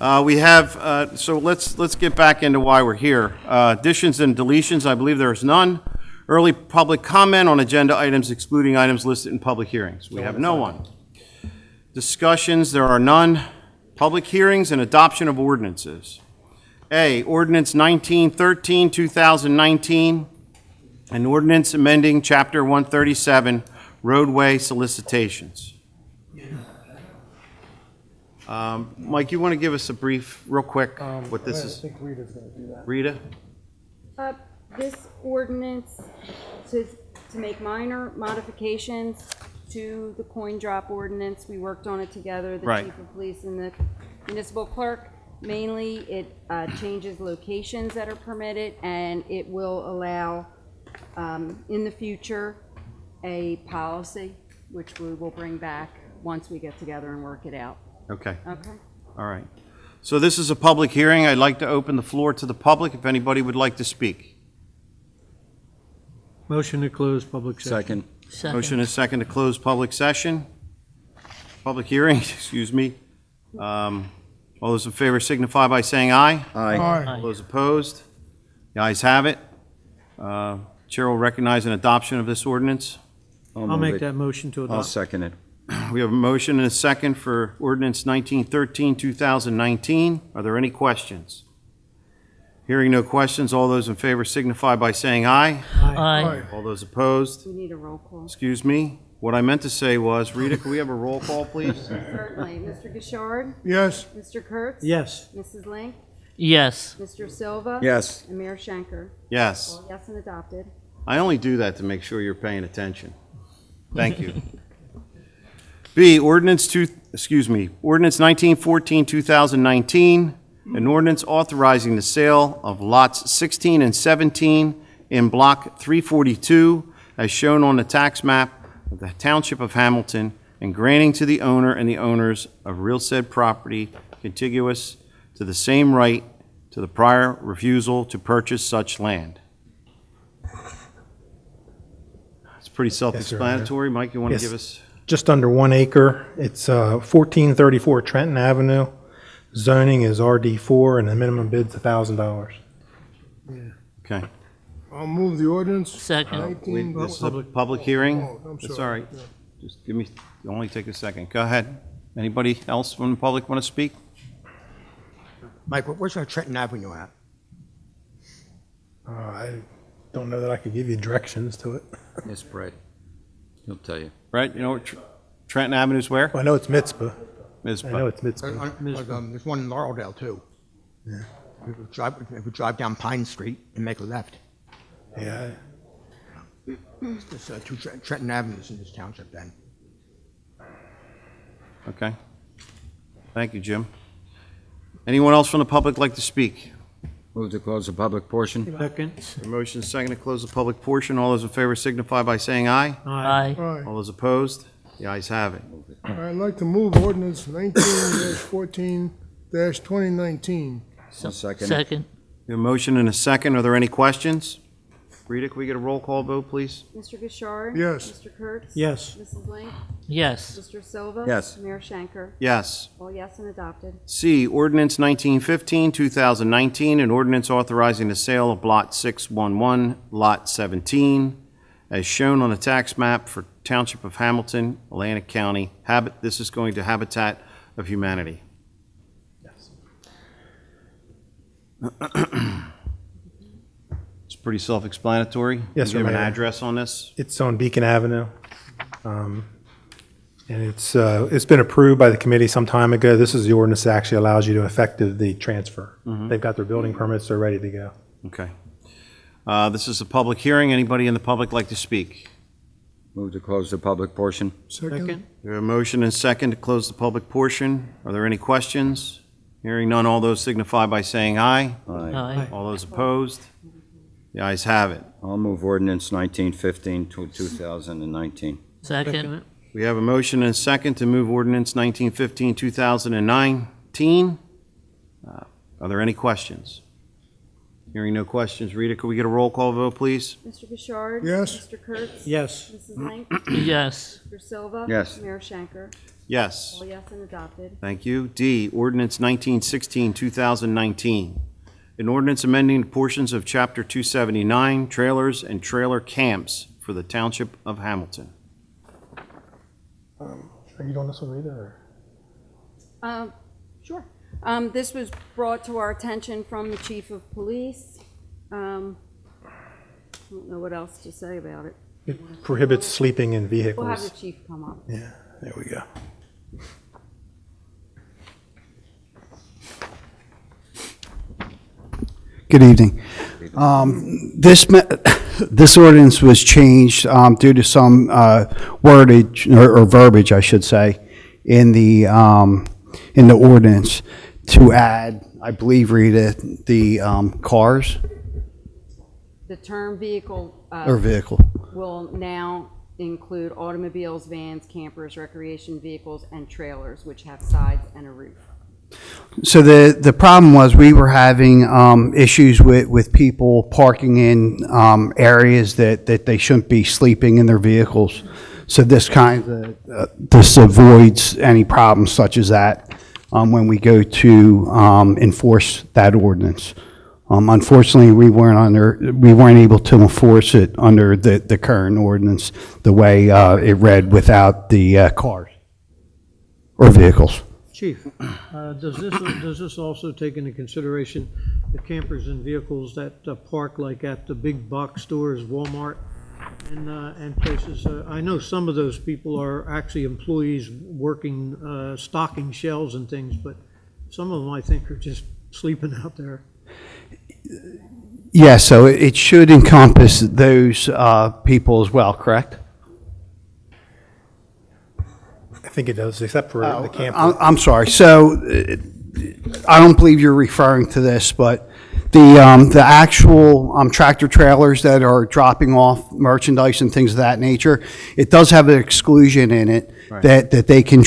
We have, so let's get back into why we're here. Additions and deletions, I believe there is none. Early public comment on agenda items excluding items listed in public hearings. We have no one. Discussions, there are none. Public hearings and adoption of ordinances. A, ordinance 1913, 2019, an ordinance amending Chapter 137, roadway solicitations. Mike, you want to give us a brief, real quick, what this is? I think Rita's going to do that. Rita? This ordinance to make minor modifications to the coin drop ordinance. We worked on it together, the Right. chief of police and the municipal clerk. Mainly, it changes locations that are permitted, and it will allow, in the future, a policy, which we will bring back once we get together and work it out. Okay, Okay? all right. So this is a public hearing. I'd like to open the floor to the public if anybody would like to speak. Motion to close public session. Motion is second to close public session. Public hearing, excuse me. All those in favor signify by saying aye. Aye. All those opposed? The ayes have it. Chair will recognize an adoption of this ordinance. I'll make that motion to I'll adopt. second it. We have a motion and a second for ordinance 1913, 2019. Are there any questions? Hearing no questions, all those in favor signify by saying aye. Aye. All those opposed? We need a roll call. Excuse me. What I meant to say was, Rita, can we have a roll call, please? Certainly. Mr. Gishard? Yes. Mr. Kurtz? Yes. Mrs. Link? Yes. Mr. Silva? Yes. And Mayor Schenker? Yes. All yes and adopted. I only do that to make sure you're paying attention. Thank you. B, ordinance 1914, 2019, an ordinance authorizing the sale of lots 16 and 17 in Block 342 as shown on the tax map of the Township of Hamilton and granting to the owner and the owners of real said property contiguous to the same right to the prior refusal to purchase such land. It's pretty self-explanatory. Mike, you want to Yes. give us? Just under 1 acre. It's 1434 Trenton Avenue. Zoning is RD4, and the minimum bid's $1,000. Okay. I'll move the ordinance. Second. 19 This is a public hearing. Oh, I'm It's all sorry. right. Just give me, only take a second. Go ahead. Anybody else from the public want to speak? Mike, where's our Trenton Avenue at? I don't know that I could give you directions to it. Yes, Brett. He'll tell you. Right, you know, Trenton Avenue's where? Well, I know it's Mitzvah. I know Mizpah. it's Mitzvah. There's one in Laureldale, too. Yeah. If we drive down Pine Street and make a left, Yeah. there's two Trenton Avenues in this township then. Okay. Thank you, Jim. Anyone else from the public like to speak? Move to close the public portion. Second. A motion is second to close the public portion. All those in favor signify by saying aye. Aye. Aye. All those opposed? The ayes have it. I'd like to move ordinance 19-14-2019. I'll second it. Second. We have a motion and a second. Are there any questions? Rita, can we get a roll call vote, please? Mr. Gishard? Yes. Mr. Kurtz? Yes. Mrs. Link? Yes. Mr. Silva? Yes. Mayor Schenker? Yes. All yes and adopted. C, ordinance 1915, 2019, an ordinance authorizing the sale of Lot 611, Lot 17, as shown on the tax map for Township of Hamilton, Atlantic County. This is going to Habitat of Humanity. It's pretty self-explanatory. Yes, Can you sir, give an Mayor. address on this? It's on Beacon Avenue. And it's been approved by the committee some time ago. This is the ordinance that actually allows you to effect the transfer. They've got their building permits, they're ready to go. Okay. This is a public hearing. Anybody in the public like to speak? Move to close the public portion. Second. We have a motion and second to close the public portion. Are there any questions? Hearing none, all those signify by saying aye. Aye. Aye. All those opposed? The ayes have it. I'll move ordinance 1915 to 2019. Second. We have a motion and a second to move ordinance 1915, 2019. Are there any questions? Hearing no questions. Rita, could we get a roll call vote, please? Mr. Gishard? Yes. Mr. Kurtz? Yes. Mrs. Link? Yes. Mr. Silva? Yes. Mayor Schenker? Yes. All yes and adopted. Thank you. D, ordinance 1916, 2019. An ordinance amending portions of Chapter 279, trailers and trailer camps for the Township of Hamilton. Are you doing this one, Rita, or? Sure. This was brought to our attention from the chief of police. I don't know what else to say about it. It prohibits sleeping in We'll have vehicles. the chief come up. Yeah, there we go. Good evening. This ordinance was changed due to some wordage, or verbiage, I should say, in the ordinance to add, I believe, Rita, the cars The term vehicle or vehicle. will now include automobiles, vans, campers, recreation vehicles, and trailers, which have sides and a roof. So the problem was we were having issues with people parking in areas that they shouldn't be sleeping in their vehicles. So this this avoids any problems such as that when we go to enforce that ordinance. Unfortunately, we weren't able to enforce it under the current ordinance the way it read without the cars or vehicles. Chief, does this also take into consideration the campers and vehicles that park like at the big box stores, Walmart, and places? I know some of those people are actually employees working, stocking shelves and things, but some of them, I think, are just sleeping out there. Yeah, so it should encompass those people as well, correct? I think it does, except for the camper. I'm sorry. So I don't believe you're referring to this, but the actual tractor trailers that are dropping off merchandise and things of that nature, it does have an exclusion in it that they can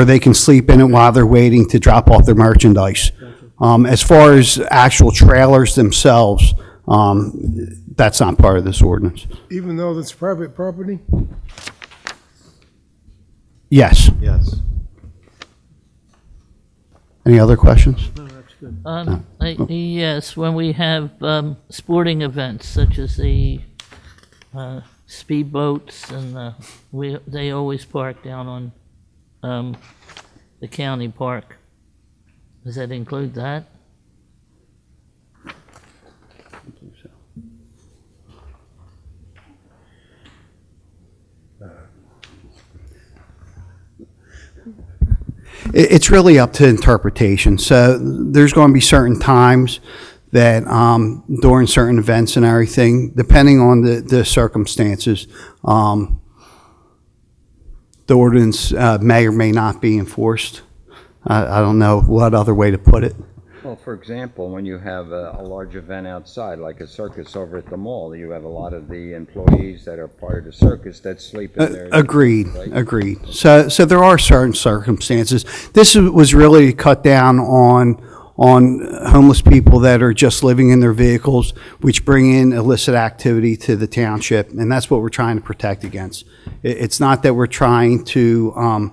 they can sleep in it while they're waiting to drop off their merchandise. As far as actual trailers themselves, that's not part of this ordinance. Even though it's private property? Yes. Yes. Any other questions? No, that's good. Yes, when we have sporting events such as the speed boats and they always park down on the county park. Does that include that? It's really up to interpretation. So there's going to be certain times that during certain events and everything, depending on the circumstances, the ordinance may or may not be enforced. I don't know what other way to put it. Well, for example, when you have a large event outside, like a circus over at the mall, you have a lot of the employees that are part of the circus that sleep in there. Agreed, right? agreed. So there are certain circumstances. This was really cut down on homeless people that are just living in their vehicles, which bring in illicit activity to the township, and that's what we're trying to protect against. It's not that we're trying to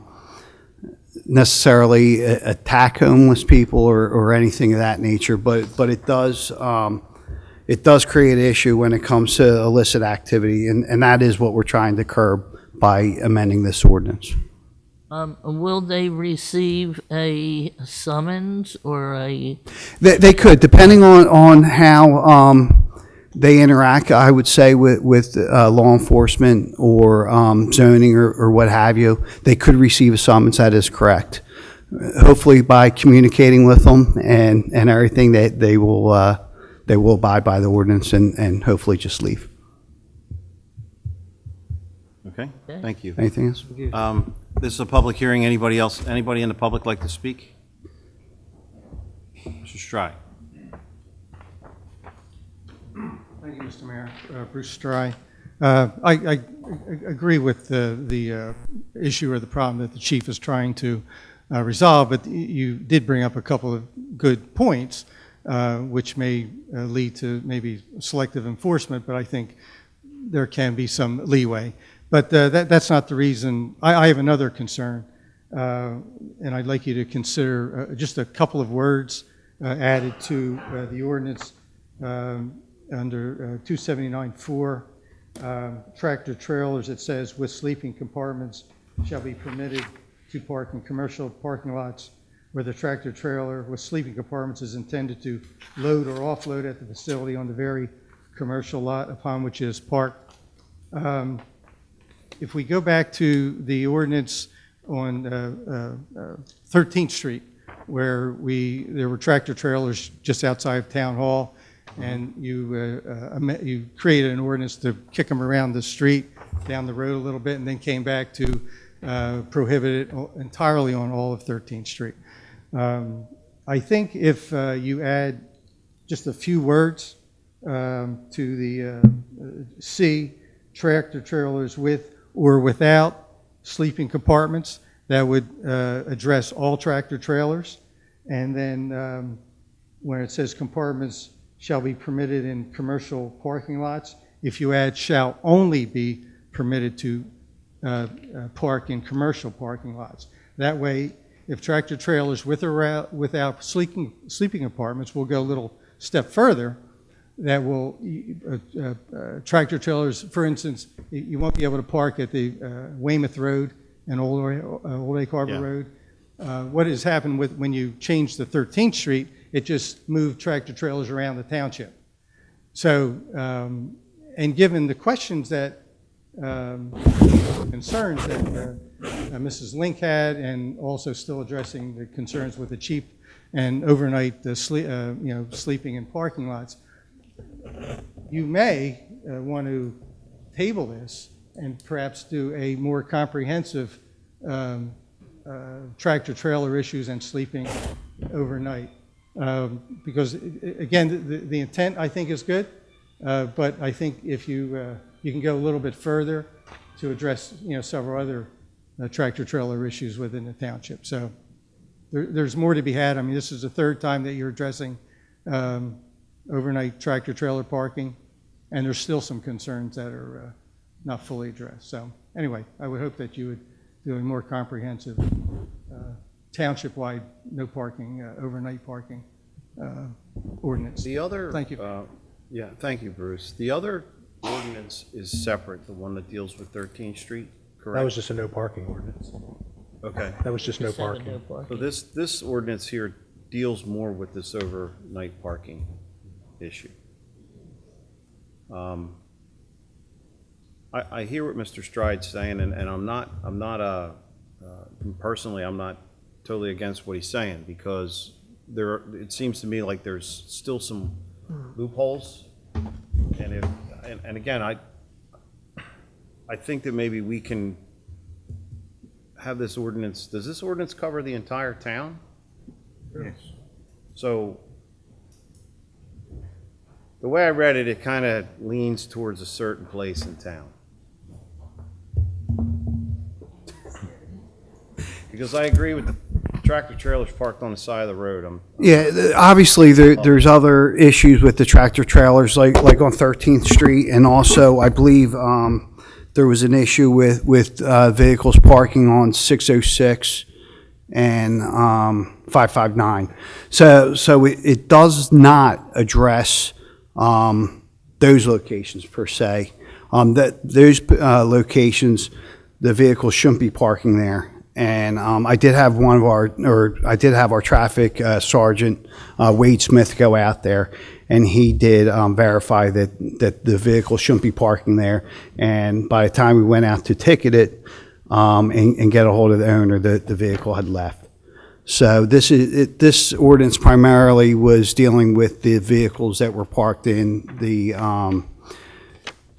necessarily attack homeless people or anything of that nature, but it does create an issue when it comes to illicit activity, and that is what we're trying to curb by amending this ordinance. Will they receive a summons or a? They could, depending on how they interact, I would say, with law enforcement or zoning or what have you. They could receive a summons, that is correct. Hopefully by communicating with them and everything, they will abide by the ordinance and hopefully just leave. Okay, thank you. Anything else? This is a public hearing. Anybody in the public like to speak? Mr. Strye. Thank you, Mr. Mayor. Bruce Strye. I agree with the issue or the problem that the chief is trying to resolve, but you did bring up a couple of good points, which may lead to maybe selective enforcement, but I think there can be some leeway. But that's not the reason. I have another concern, and I'd like you to consider just a couple of words added to the ordinance under 279.4. Tractor trailers, it says, with sleeping compartments shall be permitted to park in commercial parking lots where the tractor trailer with sleeping compartments is intended to load or offload at the facility on the very commercial lot upon which it is parked. If we go back to the ordinance on 13th Street, where there were tractor trailers just outside of Town Hall, and you created an ordinance to kick them around the street, down the road a little bit, and then came back to prohibit it entirely on all of 13th Street. I think if you add just a few words to the C, tractor trailers with or without sleeping compartments, that would address all tractor trailers. And then when it says compartments shall be permitted in commercial parking lots, if you add shall only be permitted to park in commercial parking lots. That way, if tractor trailers with or without sleeping compartments will go a little step further, that will, tractor trailers, for instance, you won't be able to park at the Weymouth Road and Old Lake Harbor Road. What has happened when you change the 13th Street, it just moved tractor trailers around the township. So, and given the questions that, concerns that Mrs. Link had, and also still addressing the concerns with the cheap and overnight sleeping in parking lots, you may want to table this and perhaps do a more comprehensive tractor trailer issues and sleeping overnight. Because again, the intent I think is good, but I think if you can go a little bit further to address several other tractor trailer issues within the township. So there's more to be had. I mean, this is the third time that you're addressing overnight tractor trailer parking, and there's still some concerns that are not fully addressed. So anyway, I would hope that you would do a more comprehensive township-wide no parking, overnight parking ordinance. The other. Thank you. Yeah, thank you, Bruce. The other ordinance is separate, the one that deals with 13th Street, correct? That was just a no parking ordinance. Okay. That was just no Just have a parking. no parking. So this ordinance here deals more with this overnight parking issue. I hear what Mr. Stride's saying, and I'm not personally, I'm not totally against what he's saying, because it seems to me like there's still some loopholes, and again, I think that maybe we can have this ordinance. Does this ordinance cover the entire town? Yes. So the way I read it, it kind of leans towards a certain place in town. Because I agree with the tractor trailers parked on the side of the road. Obviously, there's other issues with the tractor trailers, like on 13th Street, and also, I believe, there was an issue with vehicles parking on 606 and 559. So it does not address those locations per se. Those locations, the vehicles shouldn't be parking there. And I did have our traffic sergeant, Wade Smith, go out there, and he did verify that the vehicle shouldn't be parking there. And by the time we went out to ticket it and get a hold of the owner, the vehicle had left. So this ordinance primarily was dealing with the vehicles that were parked in the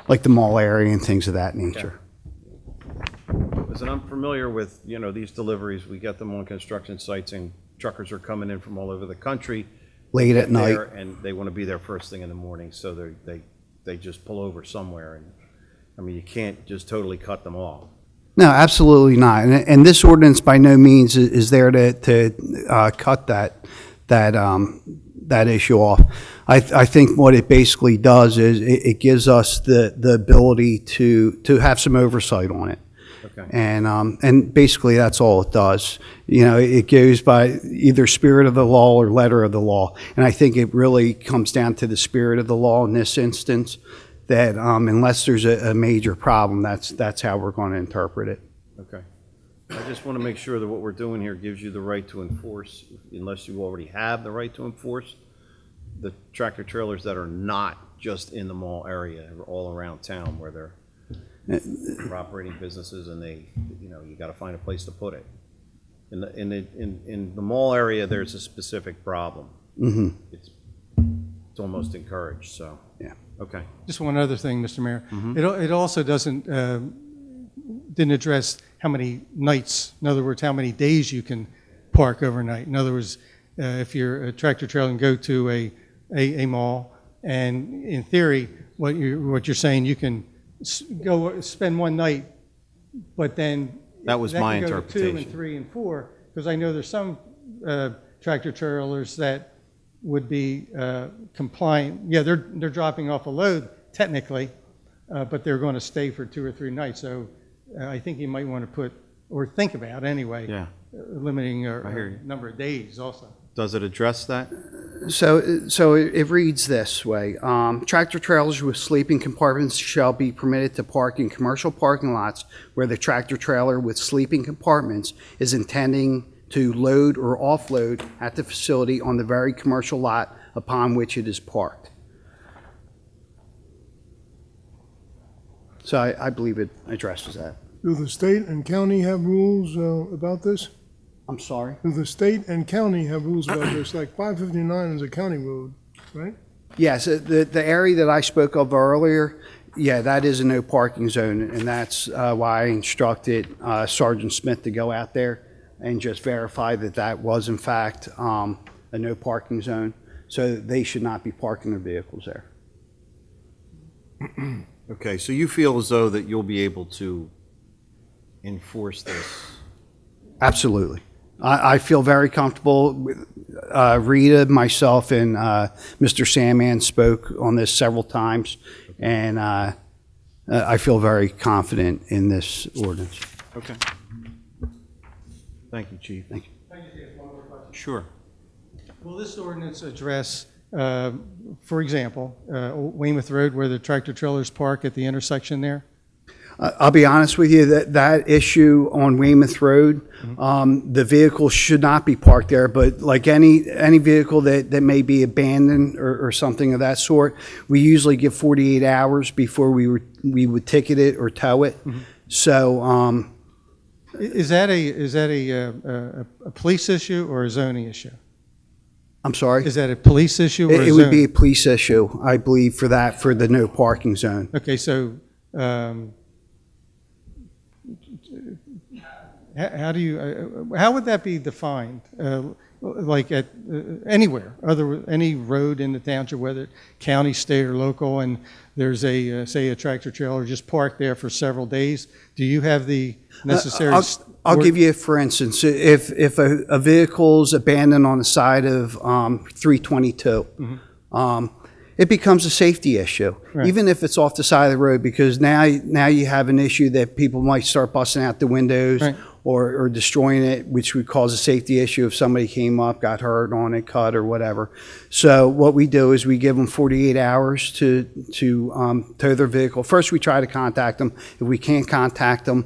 like the mall area and things of that nature. And I'm familiar with, these deliveries. We get them on construction sites, and truckers are coming in from all over the country. Late at night. And they want to be there first thing in the morning, so they just pull over somewhere. And, I mean, you can't just totally cut them off. No, absolutely not. And this ordinance by no means is there to cut that issue off. I think what it basically does is it gives us the ability to have some oversight on it. Okay. And basically, that's all it does. You know, it goes by either spirit of the law or letter of the law. And I think it really comes down to the spirit of the law in this instance, that unless there's a major problem, that's how we're going to interpret it. Okay. I just want to make sure that what we're doing here gives you the right to enforce, unless you already have the right to enforce, the tractor trailers that are not just in the mall area, all around town where they're operating businesses and they, you know, you got to find a place to put it. In the mall area, there's a specific problem. Mm-hmm. It's almost encouraged, so. Yeah. Okay. Just one other thing, Mr. Mayor. It also didn't address how many nights, in other words, how many days you can park overnight. In other words, if you're a tractor trailer and go to a mall, and in theory, what you're saying, you can go spend one night, but then That was my could go to interpretation. 2 and 3 and 4, because I know there's some tractor trailers that would be compliant. Yeah, they're dropping off a load technically, but they're going to stay for 2 or 3 nights. So I think you might want to put, or think about anyway, Yeah. limiting I hear you. number of days also. Does it address that? So it reads this way. Tractor trailers with sleeping compartments shall be permitted to park in commercial parking lots where the tractor trailer with sleeping compartments is intending to load or offload at the facility on the very commercial lot upon which it is parked. So I believe it addresses that. Do the state and county have rules about this? I'm sorry? Do the state and county have rules about this? Like 559 is a county road, right? Yes, the area that I spoke of earlier, yeah, that is a no parking zone, and that's why I instructed Sergeant Smith to go out there and just verify that that was in fact a no parking zone, so they should not be parking their vehicles there. Okay, so you feel as though that you'll be able to enforce this? Absolutely. I feel very comfortable. Rita, myself, and Mr. Sandman spoke on this several times, and I feel very confident in this ordinance. Okay. Thank you, Chief. Thank you. Sure. Will this ordinance address, for example, Weymouth Road where the tractor trailers park at the intersection there? I'll be honest with you, that issue on Weymouth Road, the vehicle should not be parked there, but like any vehicle that may be abandoned or something of that sort, we usually give 48 hours before we would ticket it or tow it. So, Is that a police issue or a zoning issue? I'm sorry? Is that a police issue or a It would be zoning? a police issue, I believe, for the no parking zone. Okay, so how would that be defined? Like at anywhere, any road in the township, whether county, state, or local, and there's say a tractor trailer just parked there for several days. Do you have the necessary? I'll give you, for instance, if a vehicle's abandoned on the side of 322, it becomes a safety issue, Right. even if it's off the side of the road, because now you have an issue that people might start busting out the windows Right. or destroying it, which would cause a safety issue if somebody came up, got hurt on it, cut or whatever. So what we do is we give them 48 hours to tow their vehicle. First, we try to contact them. If we can't contact them,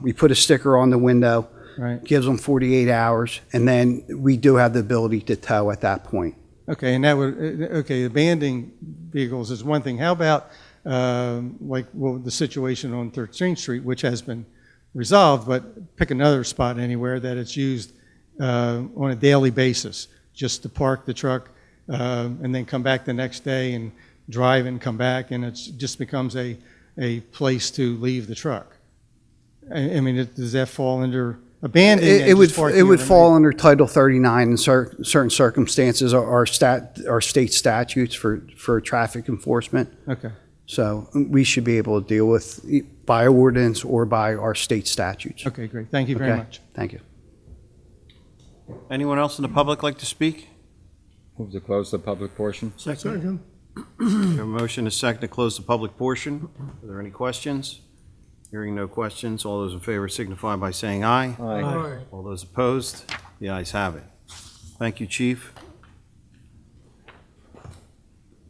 we put a sticker on the window, Right. gives them 48 hours, and then we do have the ability to tow at that point. Okay, and that would abandoning vehicles is one thing. How about the situation on 13th Street, which has been resolved, but pick another spot anywhere that it's used on a daily basis, just to park the truck and then come back the next day and drive and come back, and it just becomes a place to leave the truck. I mean, does that fall under abandoning? It would fall under Title 39 in certain circumstances, our state statutes for traffic enforcement. Okay. So we should be able to deal with by ordinance or by our state statutes. Okay, great. Thank you very Okay? much. Thank you. Anyone else in the public like to speak? Move to close the public portion. Second. We have a motion is second to close the public portion. Are there any questions? Hearing no questions, all those in favor signify by saying aye. Aye. All those opposed? The ayes have it. Thank you, Chief.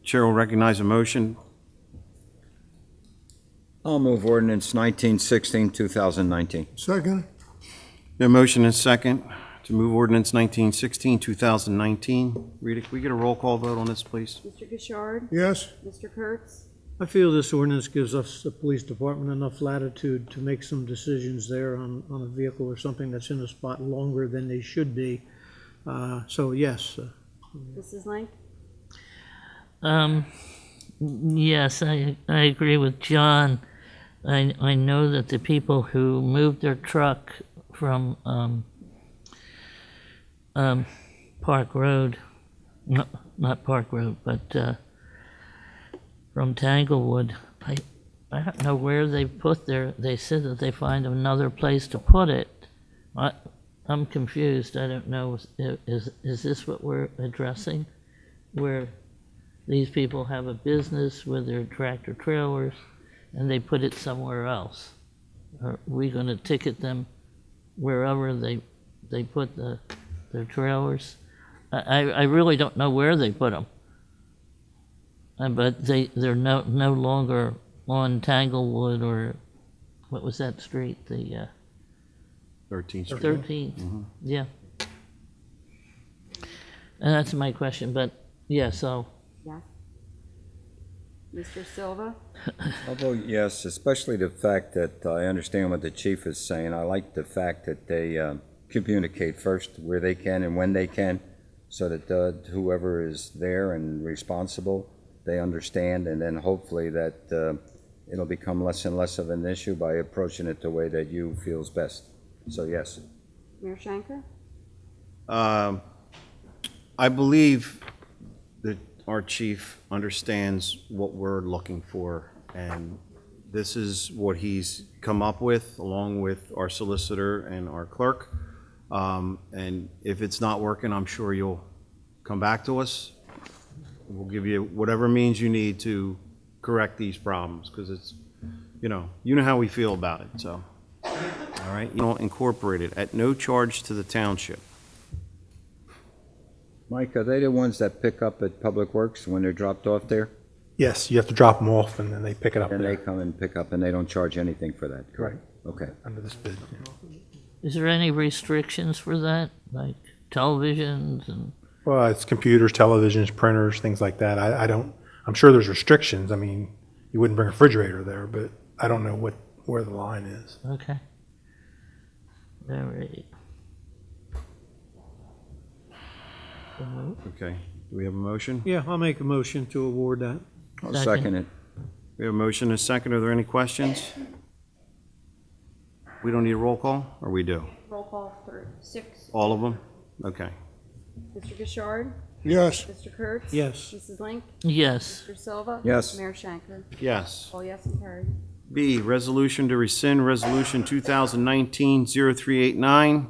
Chair will recognize a motion. I'll move ordinance 1916, 2019. Second? A motion and second to move ordinance 1916, 2019. Rita, can we get a roll call vote on this, please? Mr. Gishard? Yes? Mr. Kurtz? I feel this ordinance gives us, the police department, enough latitude to make some decisions there on a vehicle or something that's in a spot longer than they should be. So yes, Mrs. Lang? Yes, I agree with John. I know that the people who moved their truck from Park Road, not Park Road, but from Tanglewood, I don't know where they put they said that they find another place to put it. I'm confused. I don't know, is this what we're addressing? Where these people have a business with their tractor trailers and they put it somewhere else? Are we gonna ticket them wherever they put their trailers? I really don't know where they put them. But they're no longer on Tanglewood or, what was that street, the 13th Street. 13th, yeah. And that's my question, but, yeah, so, Yes. Mr. Silva? I'll vote yes, especially the fact that I understand what the chief is saying. I like the fact that they communicate first where they can and when they can, so that whoever is there and responsible, they understand, and then hopefully that it'll become less and less of an issue by approaching it the way that you feels best. So yes. Mayor Shanker? I believe that our chief understands what we're looking for, and this is what he's come up with, along with our solicitor and our clerk. And if it's not working, I'm sure you'll come back to us. We'll give you whatever means you need to correct these problems, because it's, you know how we feel about it, so. All right, incorporated at no charge to the township. Mike, are they the ones that pick up at Public Works when they're dropped off there? Yes, you have to drop them off and then they pick it up And they there. come and pick up and they don't charge anything for that, correct? Okay. Under this bid. is there any restrictions for that, like televisions and? Well, it's computers, televisions, printers, things like that. I'm sure there's restrictions. I mean, you wouldn't bring a refrigerator there, but I don't know where the line is. Okay. All right. Okay, do we have a motion? yeah, I'll make a motion to award that. I'll Second. second it. We have a motion and a second. Are there any questions? We don't need a roll call, or we do? Roll call for 6. All of them? Okay. Mr. Gishard? Yes. Mr. Kurtz? Yes. Mrs. Link? Yes, Mr. Silva? Yes. Mayor Shanker? Yes. All yes and carried. B, resolution to rescind Resolution 2019-0389,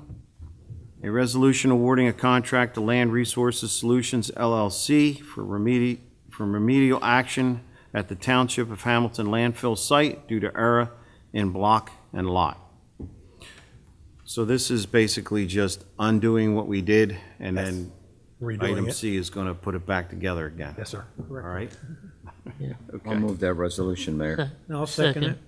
a resolution awarding a contract to Land Resources Solutions LLC for remedial action at the Township of Hamilton landfill site due to error in block and lot. So this is basically just undoing what we did, and then Redoing item it. C is going to put it back together again. Yes, sir. All right? Yeah. I'll Okay. move that resolution, Mayor. I'll second it.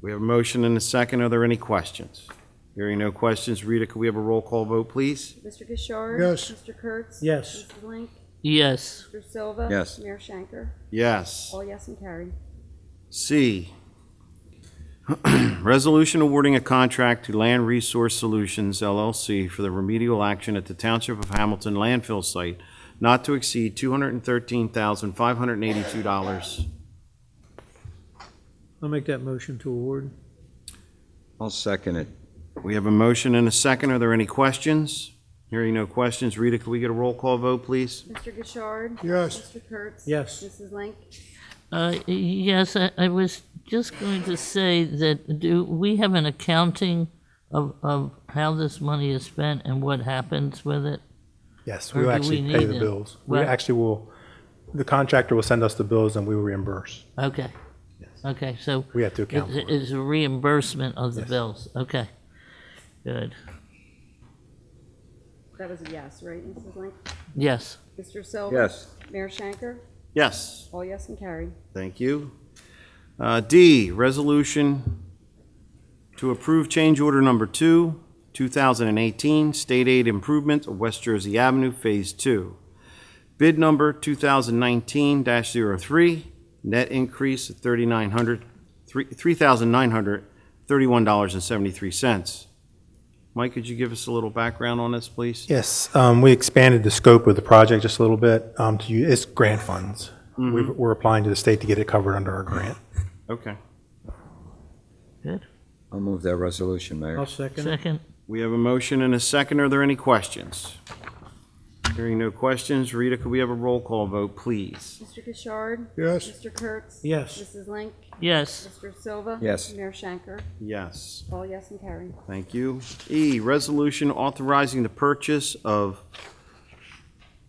We have a motion and a second. Are there any questions? Hearing no questions, Rita, could we have a roll call vote, please? Mr. Gishard? Yes. Mr. Kurtz? Yes. Mrs. Link? yes, Mr. Silva? Yes. Mayor Shanker? Yes. All yes and carried. C, resolution awarding a contract to Land Resource Solutions LLC for the remedial action at the Township of Hamilton landfill site not to exceed $213,582. I'll make that motion to award. I'll second it. We have a motion and a second. Are there any questions? Hearing no questions, Rita, could we get a roll call vote, please? Mr. Gishard? Yes. Mr. Kurtz? Yes. Mrs. Link? yes, I was just going to say that, do we have an accounting of how this money is spent and what happens with it? Yes, Or we will do actually we pay need the it? bills. We Well- actually will, the contractor will send us the bills and we will reimburse. Okay, Okay, so. We have to account for it. It's a reimbursement of the bills. Okay, good. That was a yes, right, Mrs. Link? Yes, Mr. Silva? Yes. Mayor Shanker? Yes. All yes and carried. Thank you. D, resolution to approve change order number 2, 2018, state aid improvement of West Jersey Avenue, Phase 2. Bid number 2019-03, net increase of $3,931.73. Mike, could you give us a little background on this, please? Yes, we expanded the scope of the project just a little bit. It's grant funds. We're applying to the state to get it covered under our grant. Okay. good. I'll move that resolution, Mayor. I'll second it. Second, We have a motion and a second. Are there any questions? Hearing no questions, Rita, could we have a roll call vote, please? Mr. Gishard? Yes. Mr. Kurtz? Yes. Mrs. Link? yes, Mr. Silva? Yes. Mayor Shanker? Yes. All yes and carried. Thank you. E, resolution authorizing the purchase of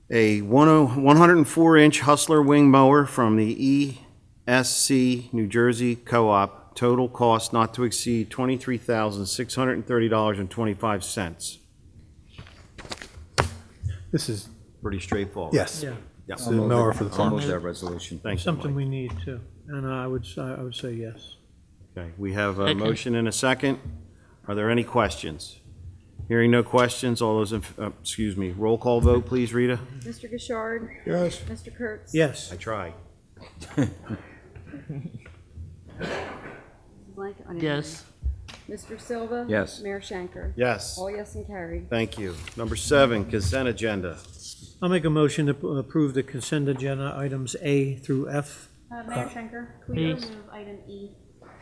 a 104-inch Hustler wing mower from the ESC New Jersey Co-op. Total cost not to exceed $23,630.25. This is, Pretty straightforward. yes, Yeah, it's a mower for the I'll farm. move that resolution. Thank you, something Mike. we need too. And I would say yes. Okay, we have a Second. motion and a second. Are there any questions? Hearing no questions, all those, roll call vote, please, Rita? Mr. Gishard? Yes. Mr. Kurtz? Yes. I try. Mrs. Link? I didn't hear yes, you. Mr. Silva? Yes. Mayor Shanker? Yes. All yes and carried. Thank you. Number 7, consent agenda. I'll make a motion to approve the consent agenda items A through F. Mayor Schenker, could we Please. remove item E?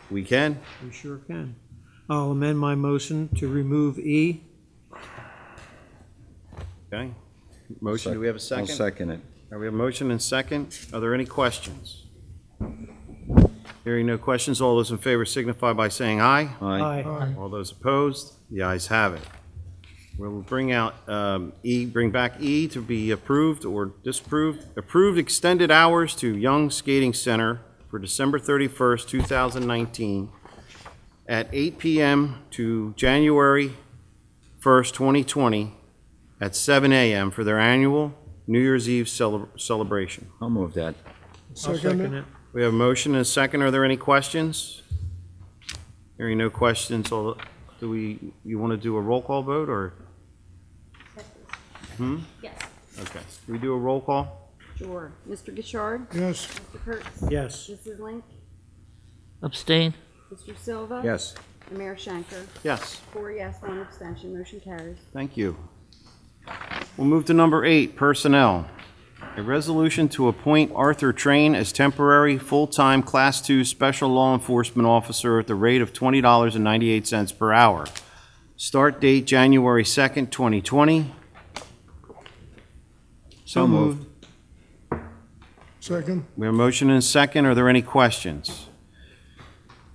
We can? We sure can. I'll amend my motion to remove E. Okay. Motion, do we have a I'll second? second it. We have a motion and second. Are there any questions? Hearing no questions, all those in favor signify by saying aye. Aye. All those opposed, the ayes have it. We'll bring out bring back E to be approved or disapproved. Approved extended hours to Young Skating Center for December 31st, 2019 at 8 p.m. to January 1st, 2020 at 7 a.m. for their annual New Year's Eve celebration. I'll move that. I'll second it. We have a motion and a second. Are there any questions? Hearing no questions, you want to do a roll call vote or? Yes. Okay. Do we do a roll call? Sure. Mr. Gishard? Yes. Mr. Kurtz? Yes. Mrs. Link? abstain, Mr. Silva? Yes. And Mayor Shanker? Yes. 4 yes, 1 abstention, motion carries. Thank you. We'll move to number 8, personnel. A resolution to appoint Arthur Train as temporary, full-time Class 2 Special Law Enforcement Officer at the rate of $20.98 per hour. Start date January 2nd, 2020. So moved. Second. We have a motion and a second. Are there any questions?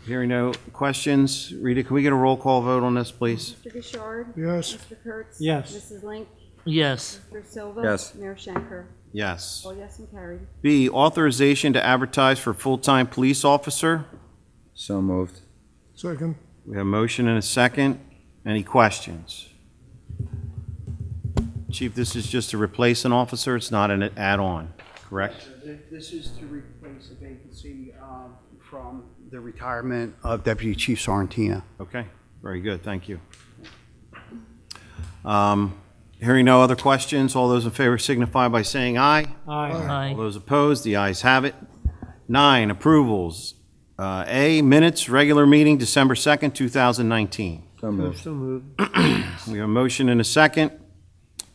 Hearing no questions, Rita, can we get a roll call vote on this, please? Mr. Gishard? Yes. Mr. Kurtz? Yes. Mrs. Link? yes, Mr. Silva? Yes. Mayor Shanker? Yes. All yes and carried. B, authorization to advertise for full-time police officer. So moved. Second. We have a motion and a second. Any questions? Chief, this is just to replace an officer, it's not an add-on, correct? This is to replace a vacancy from the retirement of Deputy Chief Sorrentina. Okay, very good, thank you. Hearing no other questions, all those in favor signify by saying aye. Aye. All aye, those opposed, the ayes have it. 9, approvals. A, minutes, regular meeting, December 2nd, 2019. So moved. So moved. We have a motion and a second.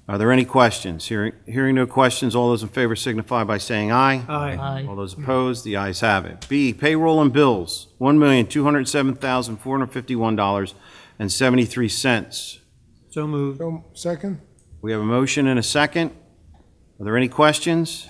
Are there any questions? Hearing no questions, all those in favor signify by saying aye. Aye. aye, All those opposed, the ayes have it. B, payroll and bills, $1,207,451.73. So moved. So, second. We have a motion and a second. Are there any questions?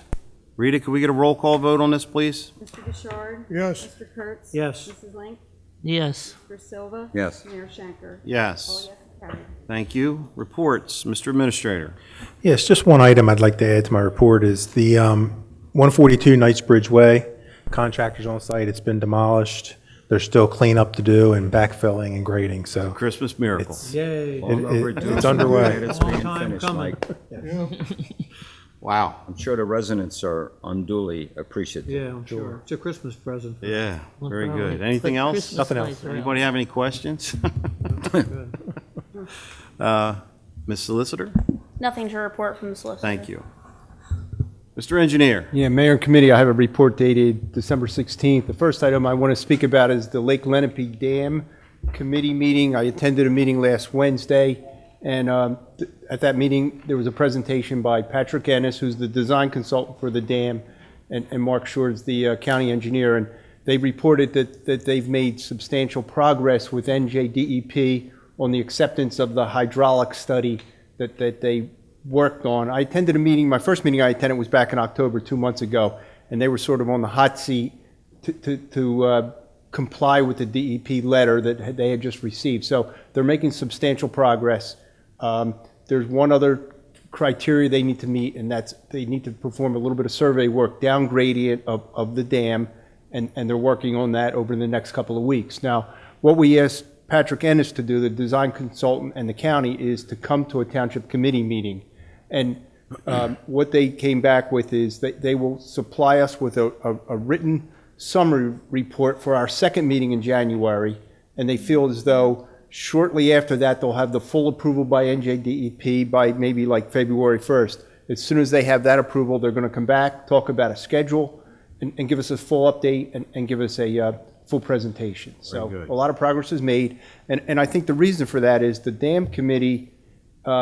Rita, could we get a roll call vote on this, please? Mr. Gishard? Yes. Mr. Kurtz? Yes. Mrs. Link? yes, Mr. Silva? Yes. Mayor Shanker? All Yes. yes and carried. Thank you. Reports, Mr. Administrator. Yes, just one item I'd like to add to my report is the 142 Knightsbridge Way. contractors on site. It's been demolished. There's still cleanup to do and backfilling and grading, so Christmas miracle. Yay. it's underway. It's Long being time finished, coming. Mike. Wow. I'm sure the residents are unduly appreciative. Yeah, I'm sure. It's a Christmas present. Yeah, very Well, good. it's Anything like else? Christmas Nothing lights else. around. Anybody have any questions? Ms. Solicitor? Nothing to report from the solicitor. Thank you. Mr. Engineer? Yeah, Mayor and Committee, I have a report dated December 16th. The first item I want to speak about is the Lake Lenape Dam Committee meeting. I attended a meeting last Wednesday, and at that meeting, there was a presentation by Patrick Ennis, who's the design consultant for the dam, and Mark Shores, the county engineer, and they reported that they've made substantial progress with NJDEP on the acceptance of the hydraulic study that they worked on. I attended a meeting, my first meeting I attended was back in October, 2 months ago, and they were sort of on the hot seat to comply with the DEP letter that they had just received. So they're making substantial progress. There's one other criteria they need to meet, and that's they need to perform a little bit of survey work down gradient of the dam, and they're working on that over the next couple of weeks. Now, what we asked Patrick Ennis to do, the design consultant and the county, is to come to a township committee meeting. And what they came back with is that they will supply us with a written summary report for our second meeting in January, and they feel as though shortly after that they'll have the full approval by NJDEP by maybe like February 1st. As soon as they have that approval, they're going to come back, talk about a schedule, and give us a full update and give us a full presentation. So good. a lot of progress is made, and I think the reason for that is the dam committee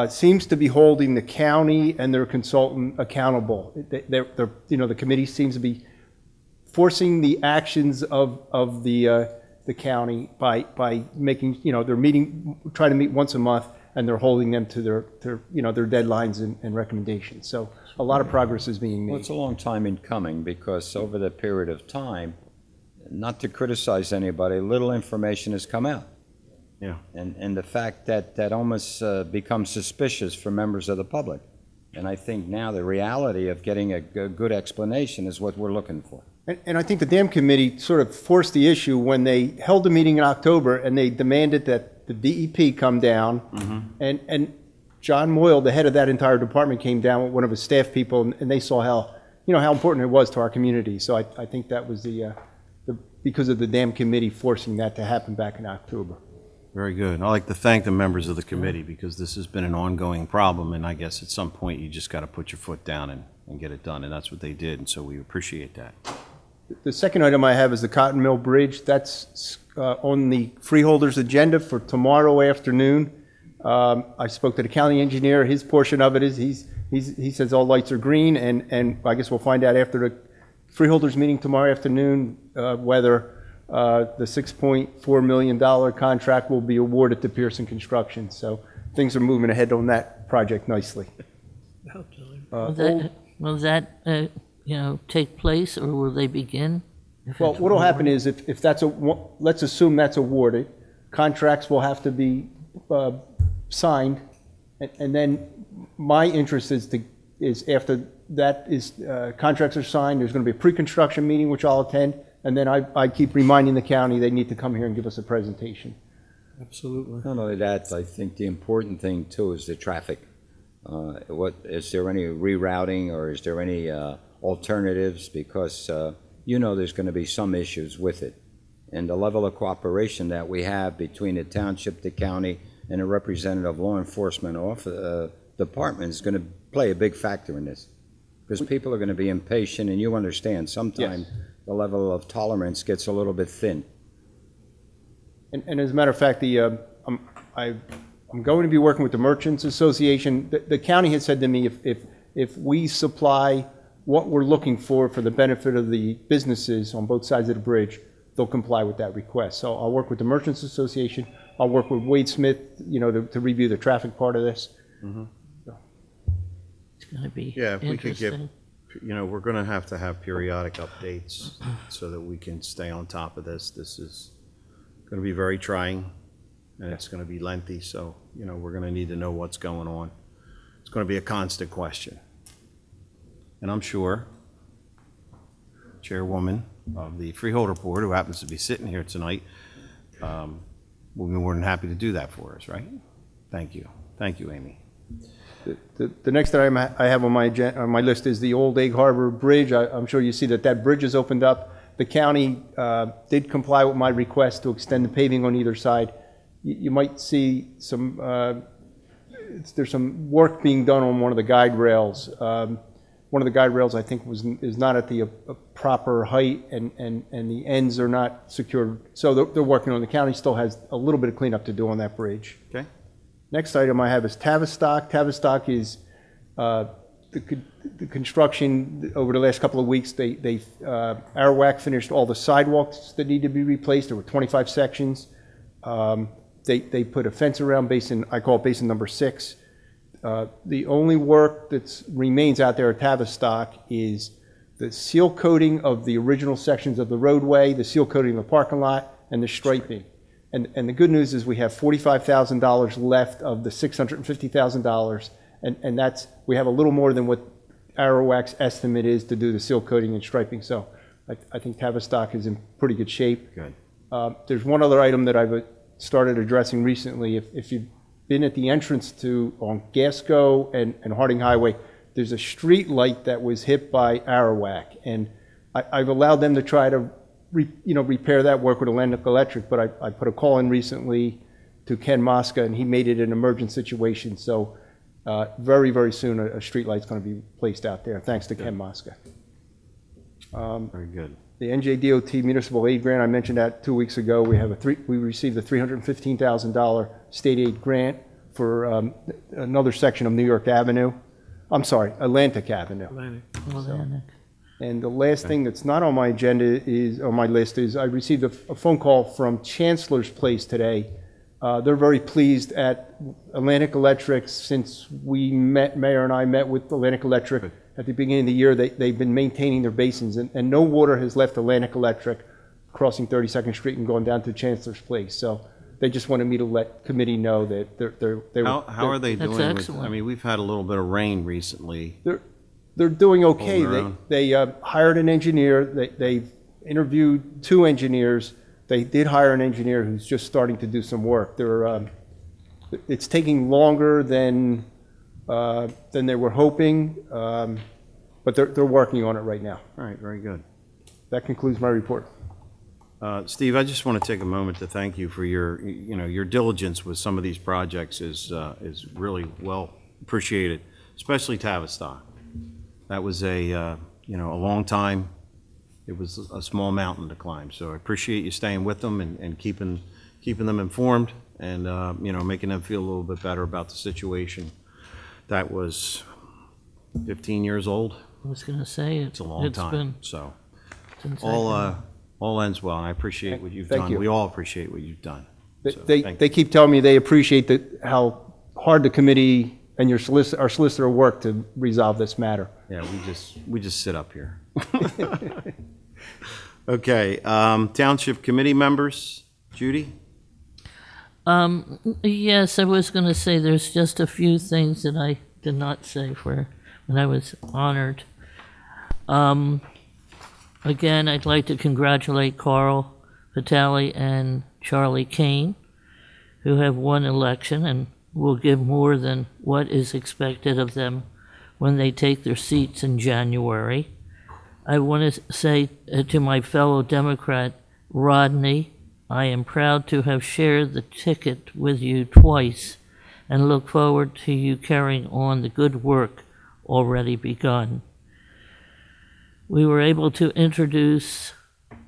seems to be holding the county and their consultant accountable. They're the committee seems to be forcing the actions of the county by making, they're meeting, trying to meet once a month, and they're holding them to their deadlines and recommendations. So a lot of progress is being Well, made. it's a long time in coming, because over the period of time, not to criticize anybody, little information has come out. Yeah. And the fact that almost becomes suspicious for members of the public. And I think now the reality of getting a good explanation is what we're looking for. And I think the dam committee sort of forced the issue when they held a meeting in October and they demanded that the DEP come down. And John Moyle, the head of that entire department, came down with one of his staff people, and they saw how important it was to our community. So I think that was because of the dam committee forcing that to happen back in October. Very good. I'd like to thank the members of the committee, because this has been an ongoing problem, and I guess at some point you just got to put your foot down and get it done, and that's what they did, and so we appreciate that. The second item I have is the Cotton Mill Bridge. That's on the freeholders' agenda for tomorrow afternoon. I spoke to the county engineer. His portion of it is he says all lights are green, and I guess we'll find out after the freeholders meeting tomorrow afternoon whether the $6.4 million contract will be awarded to Pearson Construction. So things are moving ahead on that project nicely. About time. Will that take place, or will they begin? Well, what will happen is if that's let's assume that's awarded, contracts will have to be signed, and then my interest is after that is contracts are signed, there's going to be a pre-construction meeting which I'll attend, and then I keep reminding the county they need to come here and give us a presentation. Absolutely. Not only that, I think the important thing too is the traffic. Is there any rerouting, or is there any alternatives? Because there's going to be some issues with it. And the level of cooperation that we have between the township, the county, and a representative law enforcement department is going to play a big factor in this. Because people are going to be impatient, and you understand, sometimes the level of tolerance gets a little bit thin. And as a matter of fact, I'm going to be working with the Merchants Association. The county has said to me, if we supply what we're looking for the benefit of the businesses on both sides of the bridge, they'll comply with that request. So I'll work with the Merchants Association. I'll work with Wade Smith, to review the traffic part of this. It's going to be Yeah, if we could get, interesting. we're going to have periodic updates so that we can stay on top of this. This is going to be very trying, and it's going to be lengthy, so, we're going to need to know what's going on. It's going to be a constant question. And I'm sure Chairwoman of the Freeholder Board, who happens to be sitting here tonight, will be more than happy to do that for us, right? Thank you. Thank you, Amy. The next item I have on my list is the Old Egg Harbor Bridge. I'm sure you see that bridge is opened up. The county did comply with my request to extend the paving on either side. You might see there's some work being done on one of the guide rails. One of the guide rails, I think, is not at the proper height, and the ends are not secured. So they're working on. The county still has a little bit of cleanup to do on that bridge. Okay. Next item I have is Tavistock. Tavistock is the construction over the last couple of weeks. Arawak finished all the sidewalks that need to be replaced. There were 25 sections. They put a fence around basin. I call it basin number 6. The only work that remains out there at Tavistock is the seal coating of the original sections of the roadway, the seal coating of the parking lot, and the striping. And the good news is we have $45,000 left of the $650,000, and we have a little more than what Arawak's estimate is to do the seal coating and striping. So I think Tavistock is in pretty good shape. Good. There's one other item that I've started addressing recently. If you've been at the entrance on Gasco and Harding Highway, there's a street light that was hit by Arawak, and I've allowed them to try to repair that, work with Atlantic Electric, but I put a call in recently to Ken Mosca, and he made it an emergent situation. So very, very soon a street light's going to be placed out there, thanks to Ken Mosca. Very good. The NJDOT Municipal Aid Grant, I mentioned that 2 weeks ago. We received a $315,000 state aid grant for another section of New York Avenue. I'm sorry, Atlantic Avenue. Atlantic. And the last thing that's not on my list is I received a phone call from Chancellor's Place today. They're very pleased at Atlantic Electric. Since Mayor and I met with Atlantic Electric at the beginning of the year, they've been maintaining their basins, and no water has left Atlantic Electric crossing 32nd Street and going down to Chancellor's Place. So they just wanted me to let committee know that How are they That's doing? excellent. I mean, we've had a little bit of rain recently. They're doing okay. Holding their own. They hired an engineer. They've interviewed 2 engineers. They did hire an engineer who's just starting to do some work. It's taking longer than they were hoping, but they're working on it right now. All right, very good. That concludes my report. Steve, I just want to take a moment to thank you for your diligence with some of these projects is really well appreciated, especially Tavistock. That was a long time. It was a small mountain to climb. So I appreciate you staying with them and keeping them informed and, making them feel a little bit better about the situation. That was 15 years old. I was going to say It's a long time. So all ends well, and I appreciate what you've Thank done. you. We all appreciate what you've done. So, They thank you. keep telling me they appreciate how hard the committee and our solicitor work to resolve this matter. Yeah, we just sit up here. Okay, Township Committee members, Judy? Yes, I was going to say there's just a few things that I did not say when I was honored. Again, I'd like to congratulate Carl Vitale and Charlie Kane, who have won election and will give more than what is expected of them when they take their seats in January. I want to say to my fellow Democrat, Rodney, I am proud to have shared the ticket with you twice and look forward to you carrying on the good work already begun. We were able to introduce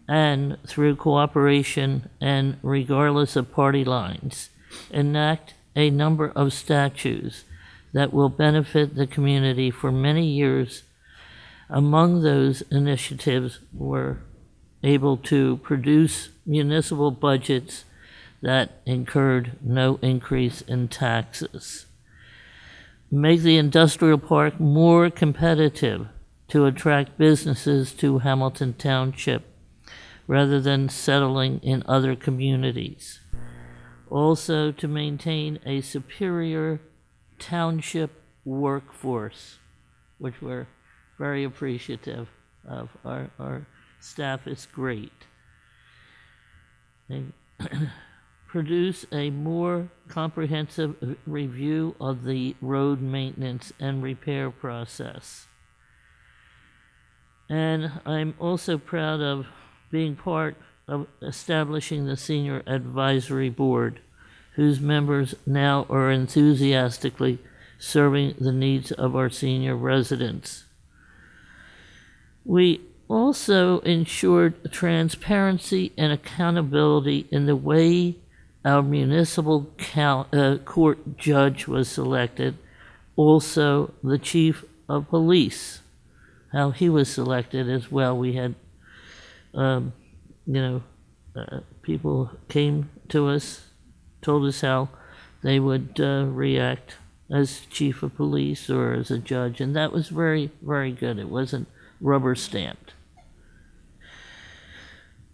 and, through cooperation and regardless of party lines, enact a number of statutes that will benefit the community for many years. Among those initiatives were able to produce municipal budgets that incurred no increase in taxes, make the industrial park more competitive to attract businesses to Hamilton Township rather than settling in other communities. Also, to maintain a superior township workforce, which we're very appreciative of our staff is great. They produce a more comprehensive review of the road maintenance and repair process. And I'm also proud of being part of establishing the Senior Advisory Board, whose members now are enthusiastically serving the needs of our senior residents. We also ensured transparency and accountability in the way our municipal court judge was selected, also the chief of police, how he was selected as well. We had, people came to us, told us how they would react as chief of police or as a judge, and that was very, very good. It wasn't rubber stamped.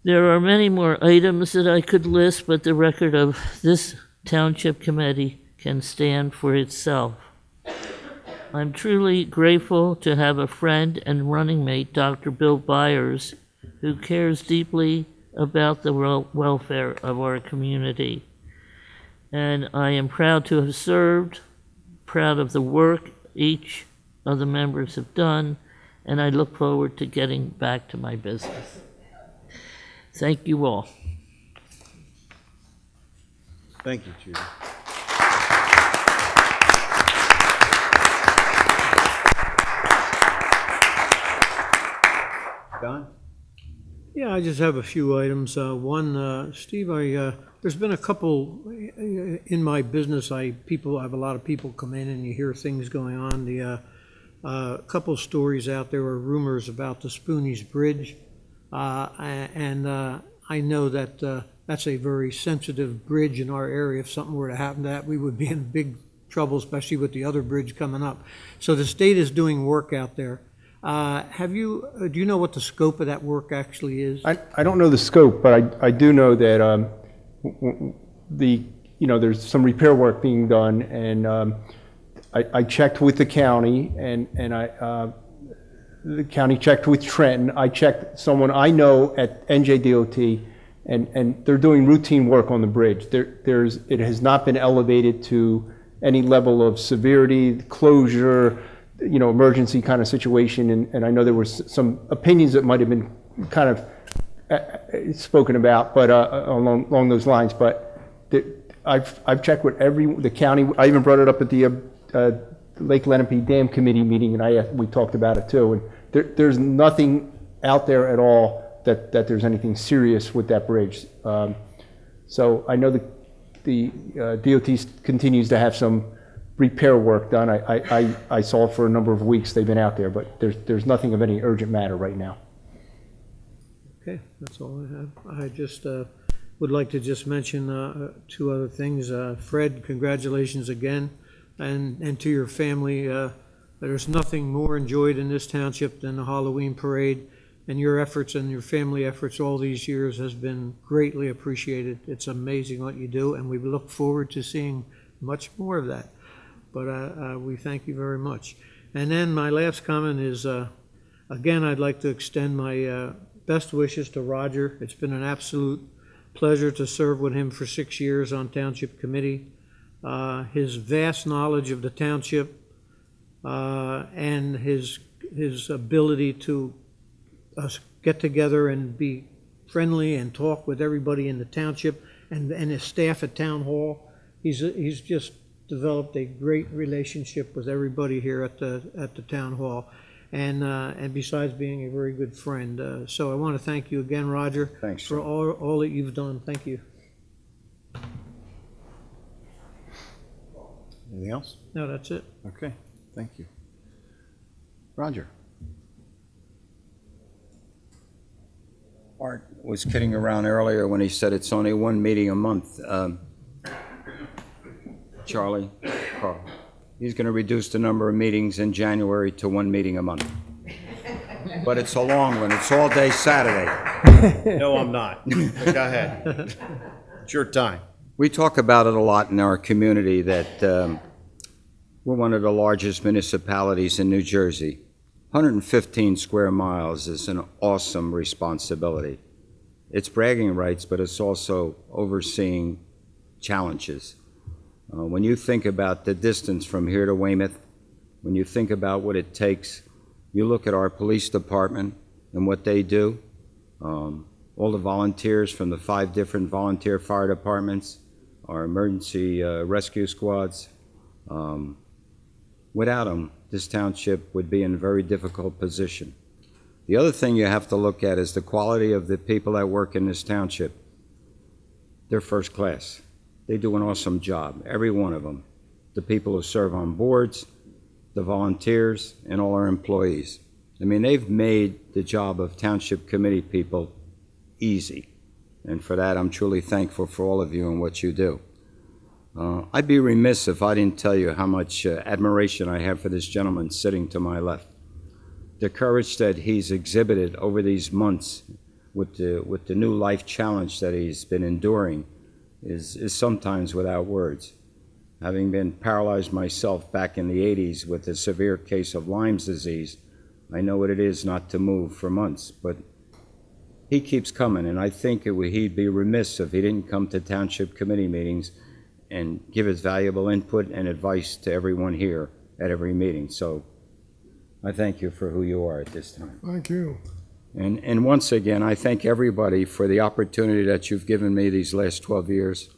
There are many more items that I could list, but the record of this township committee can stand for itself. I'm truly grateful to have a friend and running mate, Dr. Bill Byers, who cares deeply about the welfare of our community. And I am proud to have served, proud of the work each of the members have done, and I look forward to getting back to my business. Thank you all. Thank you, Judy. Don? Yeah, I just have a few items. One, Steve, there's been a couple in my business. I have a lot of people come in and you hear things going on. A couple stories out there are rumors about the Spoonies Bridge. And I know that that's a very sensitive bridge in our area. If something were to happen to that, we would be in big trouble, especially with the other bridge coming up. So the state is doing work out there. Do you know what the scope of that work actually is? I don't know the scope, but I do know that there's some repair work being done, and I checked with the county, and the county checked with Trenton. I checked someone I know at NJDOT, and they're doing routine work on the bridge. It has not been elevated to any level of severity, closure, emergency kind of situation. And I know there were some opinions that might have been kind of spoken about, but along those lines. But I've checked with the county. I even brought it up at the Lake Lenape Dam Committee meeting, and we talked about it too. And there's nothing out there at all that there's anything serious with that bridge. So I know the DOT continues to have some repair work done. I saw for a number of weeks they've been out there, but there's nothing of any urgent matter right now. Okay, that's all I have. I just would like to just mention two other things. Fred, congratulations again. And to your family, there's nothing more enjoyed in this township than the Halloween parade, and your efforts and your family efforts all these years has been greatly appreciated. It's amazing what you do, and we look forward to seeing much more of that. But we thank you very much. And then my last comment is, again, I'd like to extend my best wishes to Roger. It's been an absolute pleasure to serve with him for 6 years on Township Committee. His vast knowledge of the township and his ability to get together and be friendly and talk with everybody in the township and his staff at Town Hall. He's just developed a great relationship with everybody here at the Town Hall, and besides being a very good friend. So I want to thank you again, Roger. Thanks, for all that you've done. Thank you. Anything else? No, that's it. Okay, thank you. Roger? Art was kidding around earlier when he said it's only one meeting a month. Carl, he's going to reduce the number of meetings in January to one meeting a month. But it's a long one. It's all day Saturday. No, I'm not. Go ahead. It's your time. We talk about it a lot in our community that we're one of the largest municipalities in New Jersey. 115 square miles is an awesome responsibility. It's bragging rights, but it's also overseeing challenges. When you think about the distance from here to Weymouth, when you think about what it takes, you look at our police department and what they do, all the volunteers from the 5 different volunteer fire departments, our emergency rescue squads. Without them, this township would be in a very difficult position. The other thing you have to look at is the quality of the people that work in this township. They're first class. They do an awesome job, every one of them. The people who serve on boards, the volunteers, and all our employees. I mean, they've made the job of township committee people easy. And for that, I'm truly thankful for all of you and what you do. I'd be remiss if I didn't tell you how much admiration I have for this gentleman sitting to my left. The courage that he's exhibited over these months with the new life challenge that he's been enduring is sometimes without words. Having been paralyzed myself back in the 80s with a severe case of Lyme's disease, I know what it is not to move for months, but he keeps coming, and I think he'd be remiss if he didn't come to township committee meetings and give his valuable input and advice to everyone here at every meeting. So I thank you for who you are at this time. Thank you. And once again, I thank everybody for the opportunity that you've given me these last 12 years.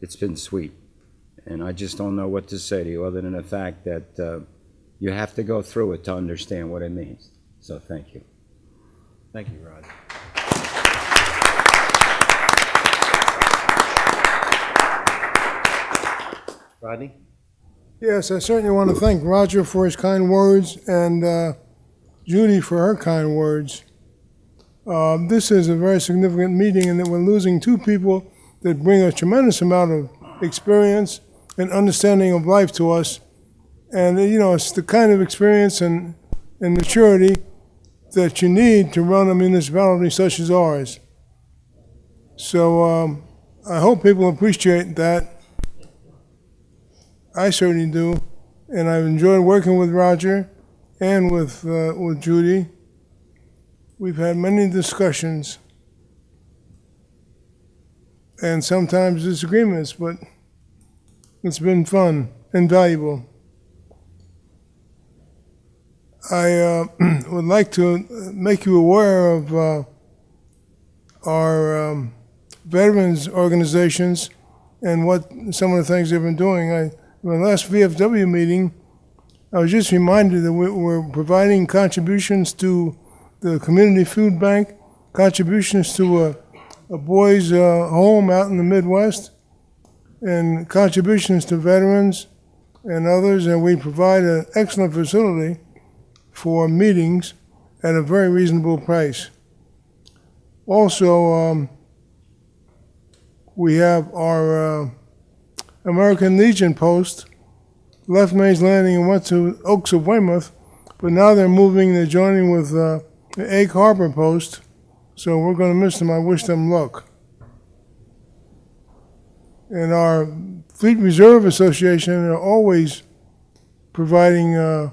It's been sweet. And I just don't know what to say to you other than the fact that you have to go through it to understand what it means. So thank you. Thank you, Rod. Rodney? Yes, I certainly want to thank Roger for his kind words and Judy for her kind words. This is a very significant meeting in that we're losing 2 people that bring a tremendous amount of experience and understanding of life to us. And, you know, it's the kind of experience and maturity that you need to run a municipality such as ours. So I hope people appreciate that. I certainly do, and I've enjoyed working with Roger and with Judy. We've had many discussions and sometimes disagreements, but it's been fun and valuable. I would like to make you aware of our veterans organizations and what some of the things they've been doing. In the last VFW meeting, I was just reminded that we're providing contributions to the community food bank, contributions to a boys' home out in the Midwest, and contributions to veterans and others, and we provide an excellent facility for meetings at a very reasonable price. Also, we have our American Legion post, left Mays Landing and went to Oaks of Weymouth, but now they're joining with the Egg Harbor post, so we're going to miss them. I wish them luck. And our Fleet Reserve Association are always providing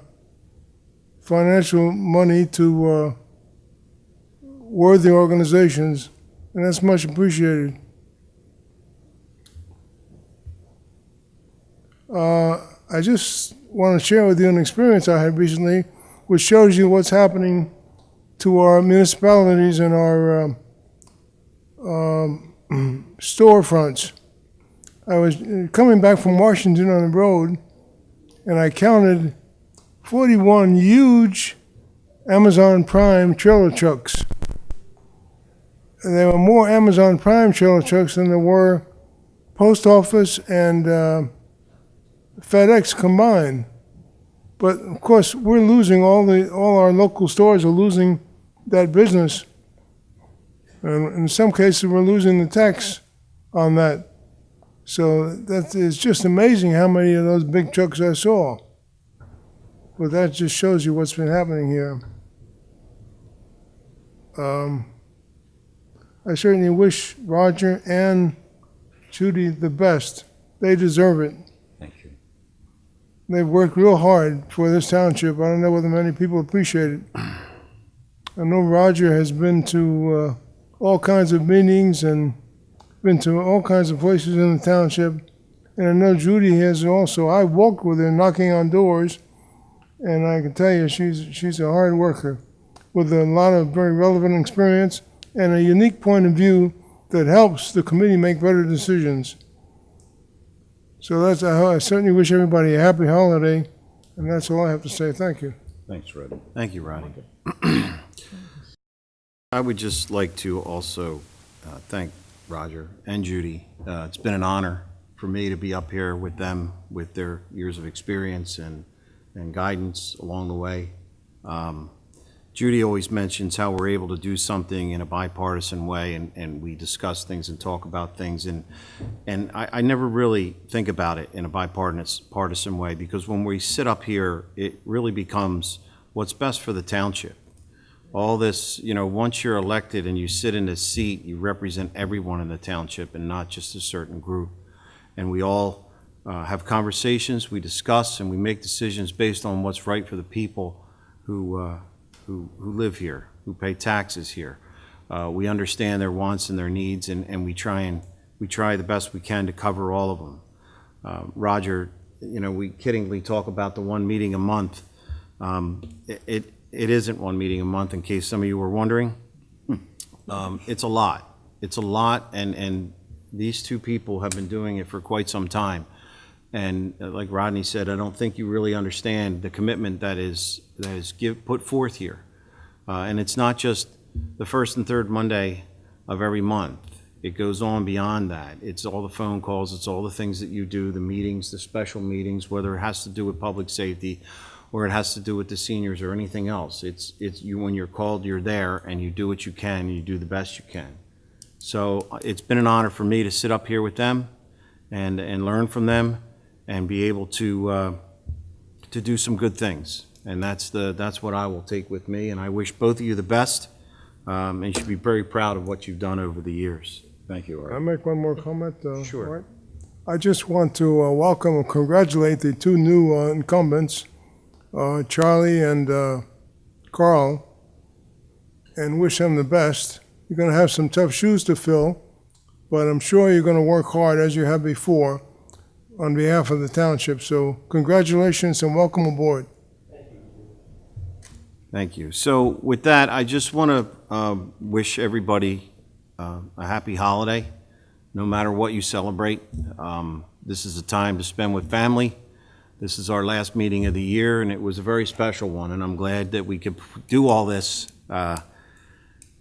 financial money to worthy organizations, and that's much appreciated. I just want to share with you an experience I had recently, which shows you what's happening to our municipalities and our storefronts. I was coming back from Washington on the road, and I counted 41 huge Amazon Prime trailer trucks. And there were more Amazon Prime trailer trucks than there were post office and FedEx combined. But of course, we're losing all our local stores are losing that business. And in some cases, we're losing the tax on that. So that is just amazing how many of those big trucks I saw. But that just shows you what's been happening here. I certainly wish Roger and Judy the best. They deserve it. Thank you. They've worked real hard for this township. I don't know whether many people appreciate it. I know Roger has been to all kinds of meetings and been to all kinds of places in the township. And I know Judy has also. I walked with her knocking on doors, and I can tell you she's a hard worker with a lot of very relevant experience and a unique point of view that helps the committee make better decisions. So I certainly wish everybody a happy holiday, and that's all I have to say. Thank you. Thanks, Rodney. Thank you, Rodney. I would just like to also thank Roger and Judy. It's been an honor for me to be up here with them, with their years of experience and guidance along the way. Judy always mentions how we're able to do something in a bipartisan way, and we discuss things and talk about things, and I never really think about it in a bipartisan way, because when we sit up here, it really becomes what's best for the township. All this, once you're elected and you sit in a seat, you represent everyone in the township and not just a certain group. And we all have conversations, we discuss, and we make decisions based on what's right for the people who live here, who pay taxes here. We understand their wants and their needs, and we try the best we can to cover all of them. Roger, we kiddingly talk about the one meeting a month. It isn't one meeting a month, in case some of you were wondering. It's a lot. It's a lot, and these two people have been doing it for quite some time. And like Rodney said, I don't think you really understand the commitment that is put forth here. And it's not just the first and third Monday of every month. It goes on beyond that. It's all the phone calls, it's all the things that you do, the meetings, the special meetings, whether it has to do with public safety or it has to do with the seniors or anything else. It's you, when you're called, you're there, and you do what you can, and you do the best you can. So it's been an honor for me to sit up here with them and learn from them and be able to do some good things. And that's what I will take with me, and I wish both of you the best, and you should be very proud of what you've done over the years. Thank you, Art. I'll make one more comment. Sure. Art? I just want to welcome and congratulate the two new incumbents, Charlie and Carl, and wish them the best. You're going to have some tough shoes to fill, but I'm sure you're going to work hard, as you have before, on behalf of the township. So congratulations and welcome aboard. Thank you. So with that, I just want to wish everybody a happy holiday, no matter what you celebrate. This is a time to spend with family. This is our last meeting of the year, and it was a very special one, and I'm glad that we could do all this.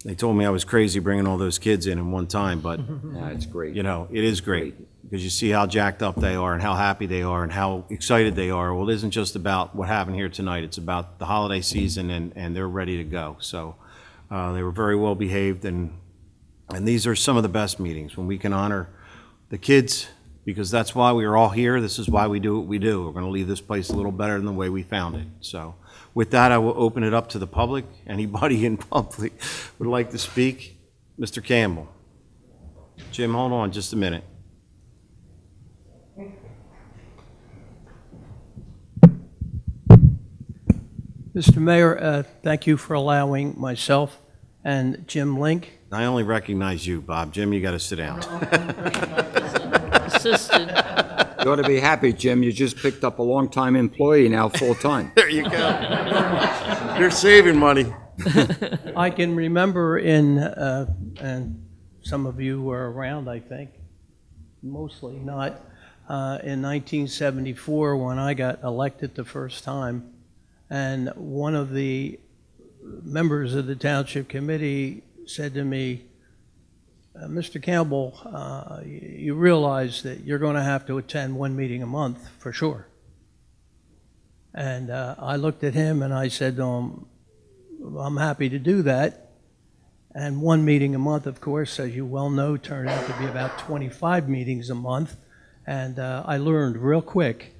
They told me I was crazy bringing all those kids in one time, but It's great. it is great, because you see how jacked up they are and how happy they are and how excited they are. Well, it isn't just about what happened here tonight. It's about the holiday season, and they're ready to go. So they were very well behaved, and these are some of the best meetings, when we can honor the kids, because that's why we are all here. This is why we do what we do. We're going to leave this place a little better than the way we found it. So with that, I will open it up to the public. Anybody in public would like to speak? Mr. Campbell. Jim, hold on just a minute. Mr. Mayor, thank you for allowing myself and Jim Link. I only recognize you, Bob. Jim, you got to sit down. Assistant. You ought to be happy, Jim. You just picked up a longtime employee, now full-time. There you go. You're saving money. I can remember and some of you were around, I think, mostly not, in 1974 when I got elected the first time. And one of the members of the Township Committee said to me, Mr. Campbell, you realize that you're going to have to attend one meeting a month for sure. And I looked at him and I said to him, I'm happy to do that. And one meeting a month, of course, as you well know, turned out to be about 25 meetings a month. And I learned real quick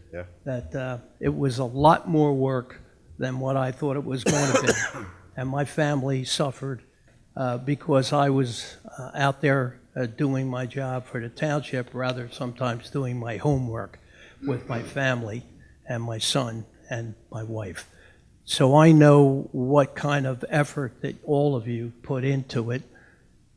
that it was a lot more work than what I thought it was going to be. And my family suffered because I was out there doing my job for the township, rather sometimes doing my homework with my family. and my son and my wife. So I know what kind of effort that all of you put into it.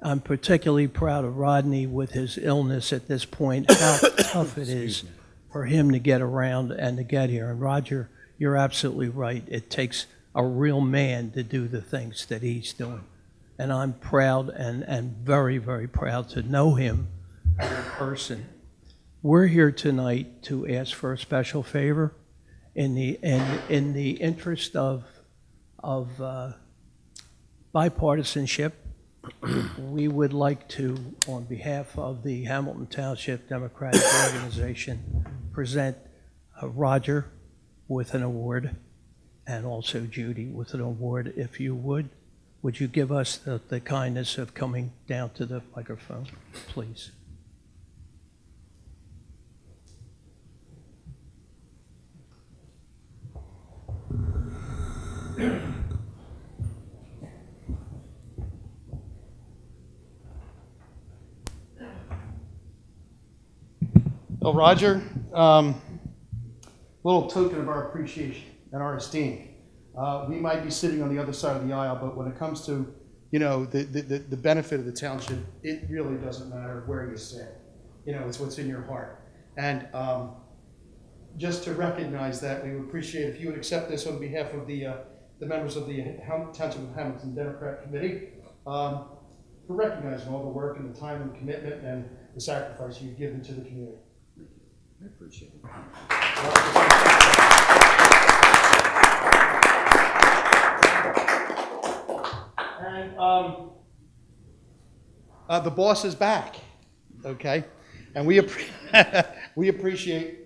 I'm particularly proud of Rodney with his illness at this point, how tough it is for him to get around and to get here. And Roger, you're absolutely right. It takes a real man to do the things that he's doing. And I'm proud and very, very proud to know him as a person. We're here tonight to ask for a special favor in the interest of bipartisanship. We would like to, on behalf of the Hamilton Township Democratic Organization, present Roger with an award, and also Judy with an award, if you would. Would you give us the kindness of coming down to the microphone, please? Well, Roger, little token of our appreciation and our esteem. We might be sitting on the other side of the aisle, but when it comes to, you know, the benefit of the township, it really doesn't matter where you sit. You know, it's what's in your heart. And just to recognize that, we would appreciate if you would accept this on behalf of the members of the Township of Hamilton Democrat Committee, for recognizing all the work and the time and commitment and the sacrifice you've given to the community. I appreciate it. And the boss is back, okay? And we appreciate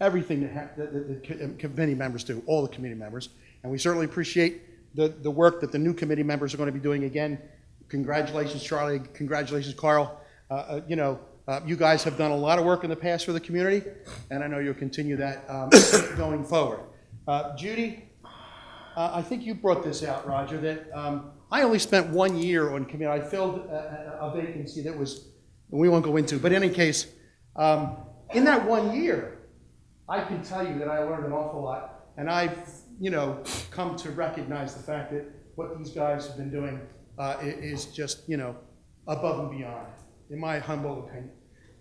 everything that the committee members do, all the committee members. And we certainly appreciate the work that the new committee members are going to be doing. Again, congratulations, Charlie. Congratulations, Carl. You know, you guys have done a lot of work in the past for the community, and I know you'll continue that going forward. Judy, I think you brought this out, Roger, that I only spent 1 year on committee. I filled a vacancy that was, we won't go into, but in any case, in that 1 year, I can tell you that I learned an awful lot, and I've, you know, come to recognize the fact that what these guys have been doing is just, you know, above and beyond, in my humble opinion.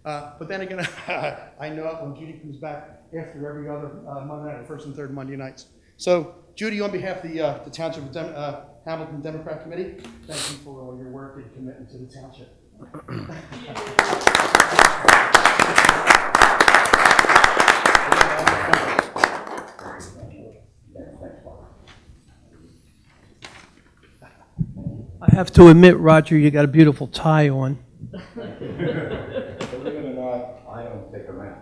But then again, I know it when Judy comes back after every other Monday night, first and third Monday nights. So, Judy, on behalf of the Township of Hamilton Democrat Committee, thank you for all your work and commitment to the township. I have to admit, Roger, you got a beautiful tie on. Believe it or not, I don't pick them out.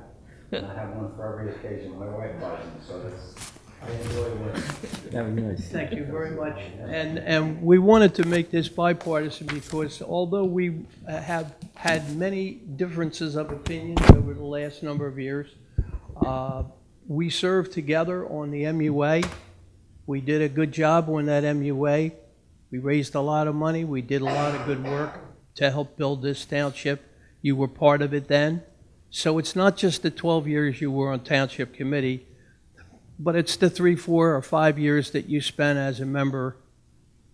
And I have one for every occasion. My wife buys them, so that's, I enjoy it. That was nice. Thank you very much. And we wanted to make this bipartisan because although we have had many differences of opinions over the last number of years, we served together on the MUA. We did a good job on that MUA. We raised a lot of money. We did a lot of good work to help build this township. You were part of it then. So it's not just the 12 years you were on township committee, but it's the 3, 4, or 5 years that you spent as a member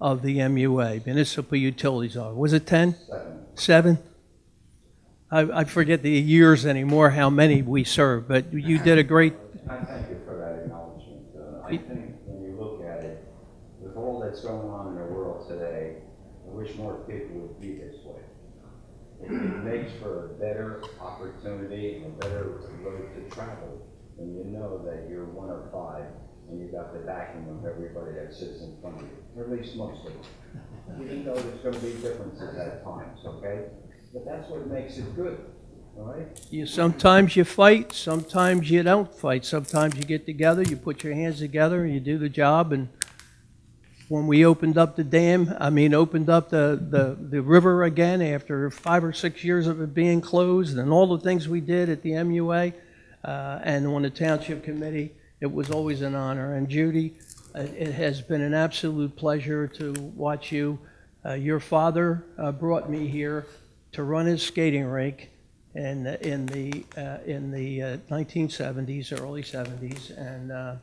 of the MUA, Municipal Utilities Authority. Was it 10? 7? I forget the years anymore, how many we served, but you did a great... I thank you for that acknowledgement. I think when you look at it, with all that's going on in the world today, I wish more people would be this way. It makes for a better opportunity and a better road to travel when you know that you're one of 5 and you've got the backing of everybody that sits in front of you, or at least most of them. Even though there's going to be differences at times, okay? But that's what makes it good, all right? Sometimes you fight, sometimes you don't fight. Sometimes you get together, you put your hands together, and you do the job. And when we opened up the dam, opened up the river again after 5 or 6 years of it being closed, and all the things we did at the MUA and on the Township Committee, it was always an honor. And Judy, it has been an absolute pleasure to watch you. Your father brought me here to run his skating rink, in the 1970s, early 70s, and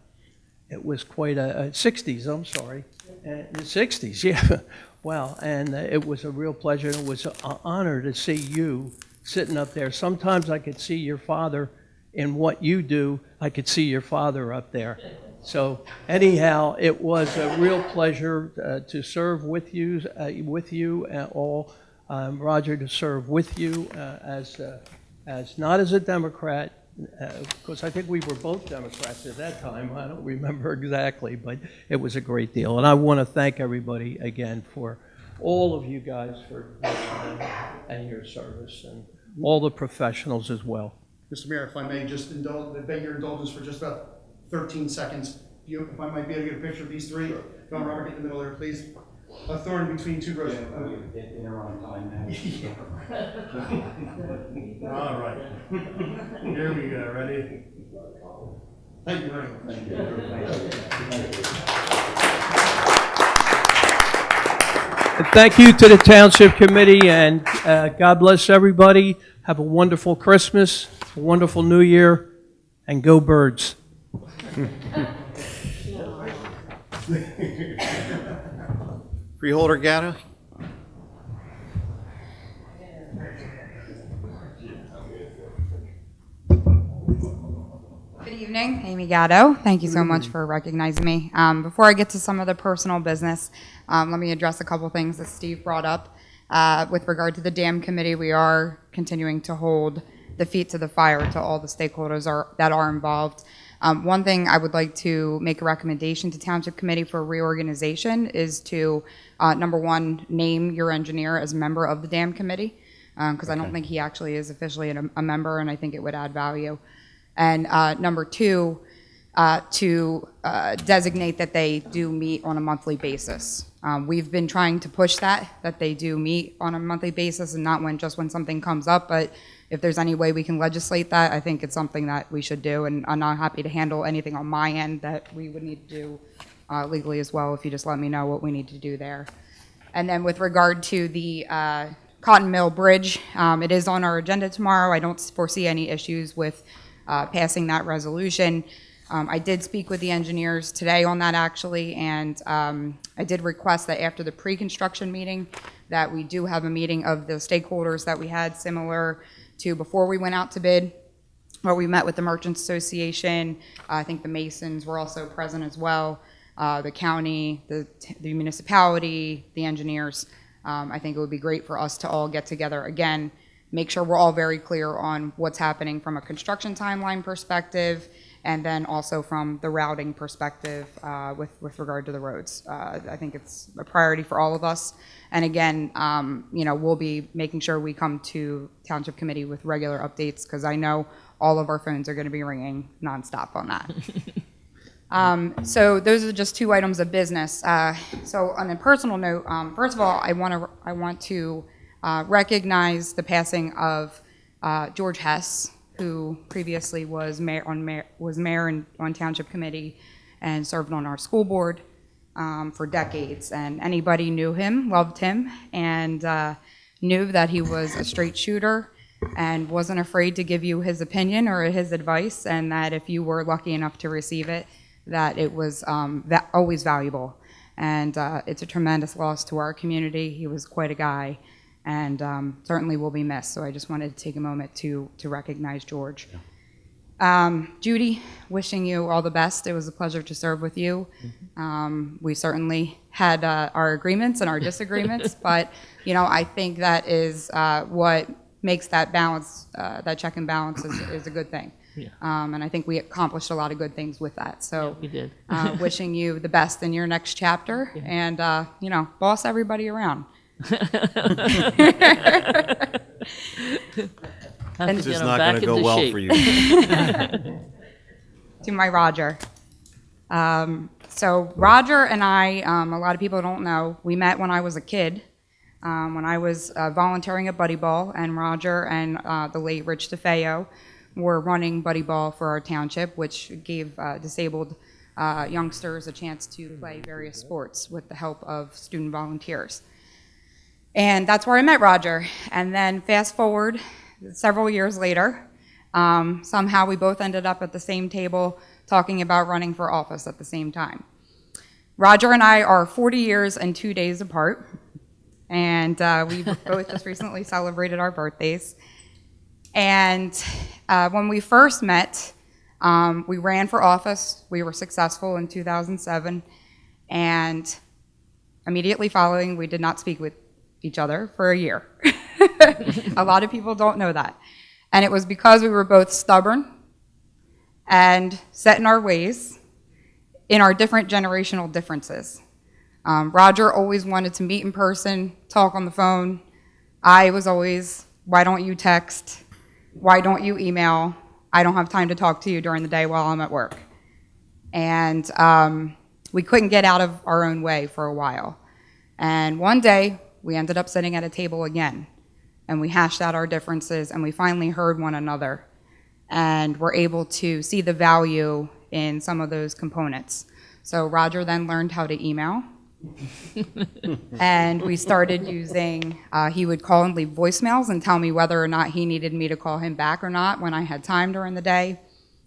it was quite a 60s. I'm sorry, the 60s. Yeah, wow. And it was a real pleasure. It was an honor to see you sitting up there. Sometimes I could see your father in what you do. I could see your father up there. So anyhow, it was a real pleasure to serve with you all. Roger, to serve with you as not as a Democrat, because I think we were both Democrats at that time. I don't remember exactly, but it was a great deal. And I want to thank everybody again for all of you guys for listening and your service, and all the professionals as well. Mr. Mayor, if I may just beg your indulgence for just about 13 seconds. If I might be able to get a picture of these three. Don Robert, get in the middle there, please. A thorn between two grows. All right. Here we go. Ready? Thank you very much. Thank you. Thank you to the Township Committee, and God bless everybody. Have a wonderful Christmas, a wonderful New Year, and go Birds. Freeholder Gatto? Good evening, Amy Gatto. Thank you so much for recognizing me. Before I get to some of the personal business, let me address a couple things that Steve brought up. With regard to the dam committee, we are continuing to hold the feet to the fire to all the stakeholders that are involved. One thing I would like to make a recommendation to Township Committee for reorganization is to, number one, name your engineer as a member of the dam committee, because I don't think he actually is officially a member, and I think it would add value. And number two, to designate that they do meet on a monthly basis. We've been trying to push that they do meet on a monthly basis and not just when something comes up, but if there's any way we can legislate that, I think it's something that we should do, and I'm not happy to handle anything on my end that we would need to do legally as well, if you just let me know what we need to do there. And then with regard to the Cotton Mill Bridge, it is on our agenda tomorrow. I don't foresee any issues with passing that resolution. I did speak with the engineers today on that actually, and I did request that after the pre-construction meeting that we do have a meeting of the stakeholders that we had similar to before we went out to bid, where we met with the Merchants Association. I think the Masons were also present as well, the county, the municipality, the engineers. I think it would be great for us to all get together again, make sure we're all very clear on what's happening from a construction timeline perspective, and then also from the routing perspective with regard to the roads. I think it's a priority for all of us. And again, we'll be making sure we come to Township Committee with regular updates, because I know all of our phones are going to be ringing nonstop on that. So those are just two items of business. So on a personal note, first of all, I want to recognize the passing of George Hess, who previously was mayor on Township Committee and served on our school board for decades. And anybody knew him, loved him, and knew that he was a straight shooter and wasn't afraid to give you his opinion or his advice, and that if you were lucky enough to receive it, that it was always valuable. And it's a tremendous loss to our community. He was quite a guy, and certainly will be missed. So I just wanted to take a moment to recognize George. Judy, wishing you all the best. It was a pleasure to serve with you. We certainly had our agreements and our disagreements, but I think that is what makes that balance, that check and balance is a good thing. Yeah. And I think we accomplished a lot of good things with that. So We did. wishing you the best in your next chapter, and boss everybody around. This is not going to go well for you. To my Roger. So Roger and I, a lot of people don't know, we met when I was a kid, when I was volunteering at Buddy Ball, and Roger and the late Rich DeFeo were running Buddy Ball for our township, which gave disabled youngsters a chance to play various sports with the help of student volunteers. And that's where I met Roger. And then fast forward several years later, somehow we both ended up at the same table talking about running for office at the same time. Roger and I are 40 years and 2 days apart, and we both just recently celebrated our birthdays. And when we first met, we ran for office. We were successful in 2007, and immediately following, we did not speak with each other for a year. A lot of people don't know that. And it was because we were both stubborn and set in our ways in our different generational differences. Roger always wanted to meet in person, talk on the phone. I was always, why don't you text? Why don't you email? I don't have time to talk to you during the day while I'm at work. And we couldn't get out of our own way for a while. And one day, we ended up sitting at a table again, and we hashed out our differences, and we finally heard one another, and were able to see the value in some of those components. So Roger then learned how to email, and we started using, he would call and leave voicemails and tell me whether or not he needed me to call him back or not when I had time during the day,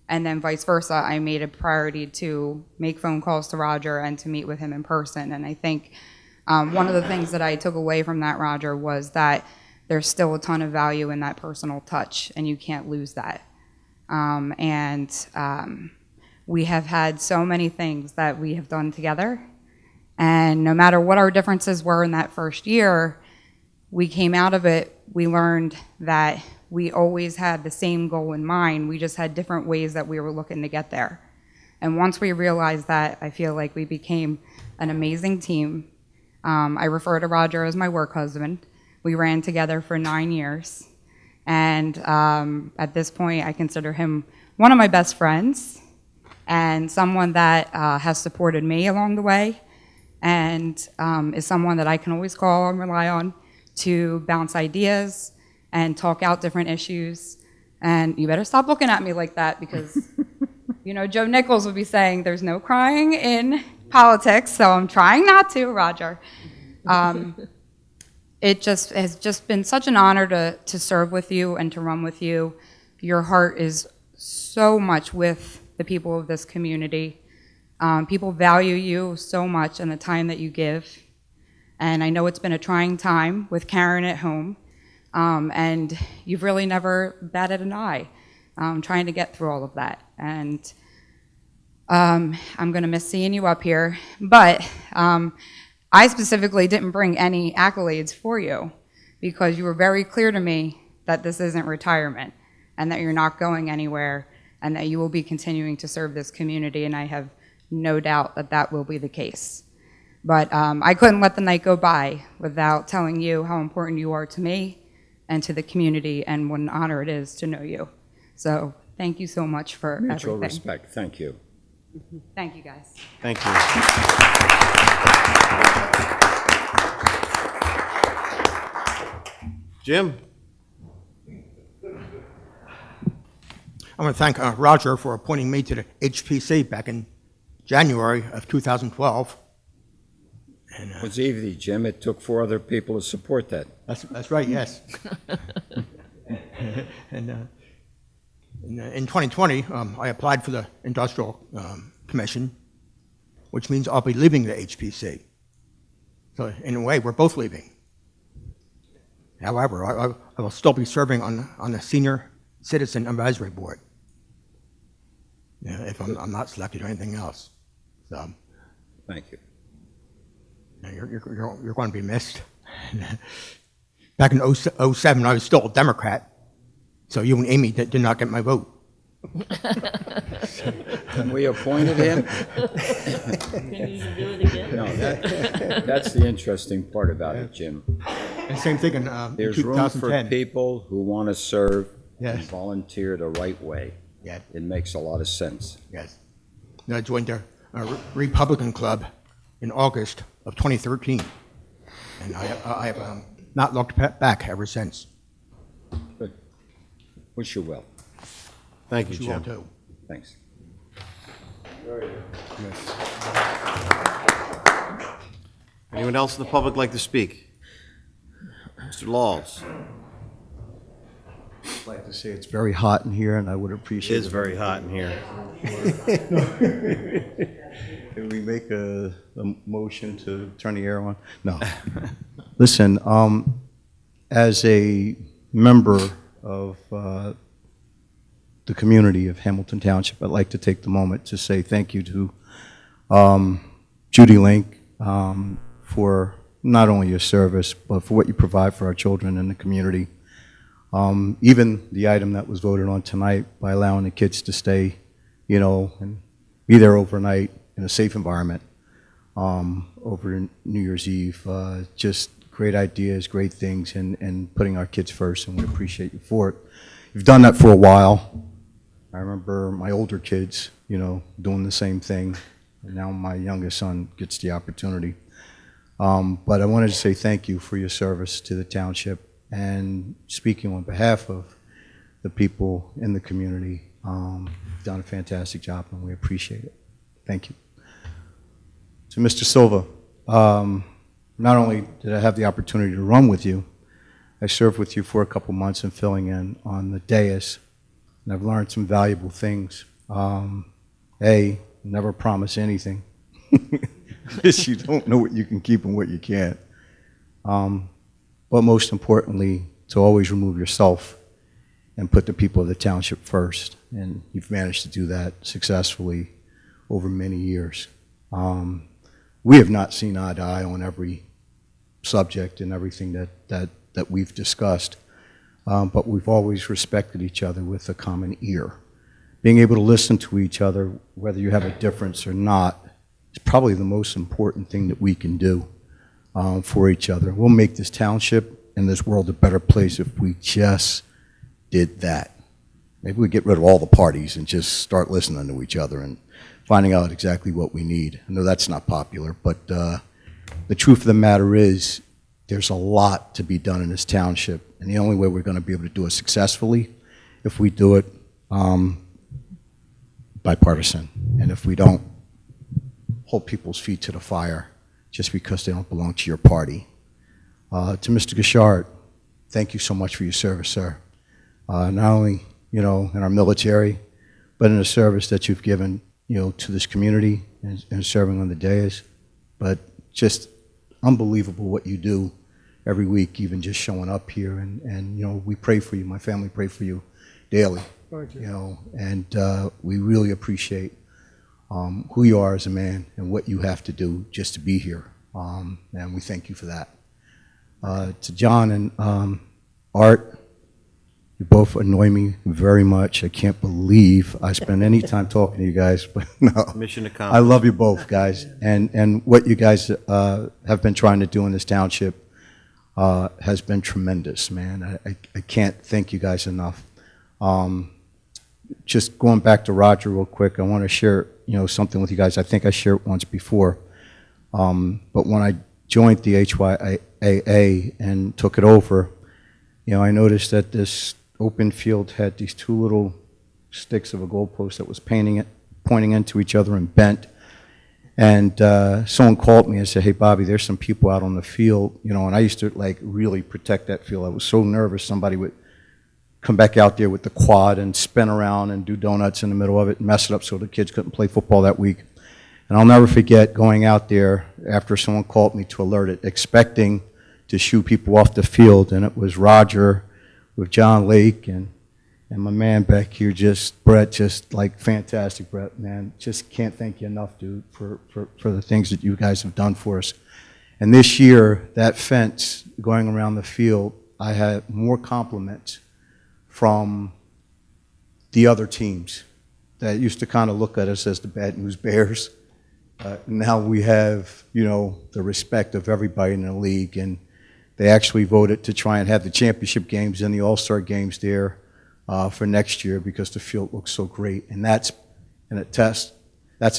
and then vice versa. I made a priority to make phone calls to Roger and to meet with him in person, and I think one of the things that I took away from that, Roger, was that there's still a ton of value in that personal touch, and you can't lose that. We have had so many things that we have done together, and no matter what our differences were in that first year, we came out of it, we learned that we always had the same goal in mind, we just had different ways that we were looking to get there. And once we realized that, I feel like we became an amazing team. I refer to Roger as my work husband. We ran together for 9 years. And at this point, I consider him one of my best friends and someone that has supported me along the way, and is someone that I can always call and rely on to bounce ideas and talk out different issues. And you better stop looking at me like that, because you know, Joe Nichols would be saying there's no crying in politics, so I'm trying not to, Roger. It has just been such an honor to serve with you and to run with you. Your heart is so much with the people of this community. People value you so much and the time that you give. And I know it's been a trying time with Karen at home, and you've really never batted an eye trying to get through all of that. And I'm gonna miss seeing you up here, but I specifically didn't bring any accolades for you, because you were very clear to me that this isn't retirement and that you're not going anywhere and that you will be continuing to serve this community, and I have no doubt that that will be the case. But I couldn't let the night go by without telling you how important you are to me and to the community, and what an honor it is to know you. So thank you so much for Mutual everything. respect. Thank you. Thank you, guys. Thank you. Jim? I want to thank Roger for appointing me to the HPC back in January of 2012. And, It was easy, Jim. It took 4 other people to support that. that's right, yes. And in 2020, I applied for the Industrial Commission, which means I'll be leaving the HPC. So in a way, we're both leaving. However, I will still be serving on the Senior Citizen Advisory Board, if I'm not selected or anything else. So Thank you. you're going to be missed. Back in 07, I was still a Democrat, so you and Amy did not get my vote. And we appointed him? Can you do it again? No, that's the interesting part about it, Jim. And same thing in There's 2010. room for people who want to serve and Yes. volunteer the right way. Yeah. It makes a lot of sense. Yes. And I joined the Republican Club in August of 2013, and I have not looked back ever since. Good. Wish you well. Thank you, Wish you all Jim. too. Thanks. Anyone else in the public like to speak? Mr. Laws? I'd like to say it's very hot in here, and I would It appreciate is very hot in here. Can we make a motion to turn the air on? No. Listen, as a member of the community of Hamilton Township, I'd like to take the moment to say thank you to Judy Link for not only your service, but for what you provide for our children in the community. Even the item that was voted on tonight by allowing the kids to stay, you know, and be there overnight in a safe environment over New Year's Eve. Just great ideas, great things, and putting our kids first, and we appreciate you for it. You've done that for a while. I remember my older kids, you know, doing the same thing, and now my youngest son gets the opportunity. But I wanted to say thank you for your service to the township, and speaking on behalf of the people in the community, you've done a fantastic job, and we appreciate it. Thank you. To Mr. Silva, not only did I have the opportunity to run with you, I served with you for a couple months and filling in on the dais, and I've learned some valuable things. A, never promise anything. Because you don't know what you can keep and what you can't. But most importantly, to always remove yourself and put the people of the township first. And you've managed to do that successfully over many years. We have not seen eye to eye on every subject and everything that we've discussed, but we've always respected each other with a common ear. Being able to listen to each other, whether you have a difference or not, is probably the most important thing that we can do for each other. We'll make this township and this world a better place if we just did that. Maybe we get rid of all the parties and just start listening to each other and finding out exactly what we need. I know that's not popular, but the truth of the matter is there's a lot to be done in this township, and the only way we're going to be able to do it successfully if we do it bipartisan, and if we don't hold people's feet to the fire just because they don't belong to your party. To Mr. Gashard, thank you so much for your service, sir. Not only, you know, in our military, but in the service that you've given, you know, to this community and serving on the dais. But just unbelievable what you do every week, even just showing up here. And you know, we pray for you. My family pray for you daily. Thank you. You know, and we really appreciate who you are as a man and what you have to do just to be here. And we thank you for that. To John and Art, you both annoy me very much. I can't believe I spend any time talking to you guys, but no. Mission I accomplished. love you both, guys. And what you guys have been trying to do in this township has been tremendous, man. I can't thank you guys enough. Just going back to Roger real quick, I want to share, you know, something with you guys. I think I shared it once before. But when I joined the HYAA and took it over, you know, I noticed that this open field had these two little sticks of a goalpost that was pointing into each other and bent. And someone called me and said, "Hey, Bobby, there's some people out on the field," you know, and I used to like really protect that field. I was so nervous somebody would come back out there with the quad and spin around and do donuts in the middle of it and mess it up so the kids couldn't play football that week. And I'll never forget going out there after someone called me to alert it, expecting to shoo people off the field, and it was Roger with John Lake and my man back here, just Brett, just like fantastic, Brett, man. Just can't thank you enough, dude, for the things that you guys have done for us. And this year, that fence going around the field, I had more compliments from the other teams that used to kind of look at us as the bad news bears. Now we have, you know, the respect of everybody in the league, and they actually voted to try and have the championship games and the all-star games there for next year because the field looks so great. And that's a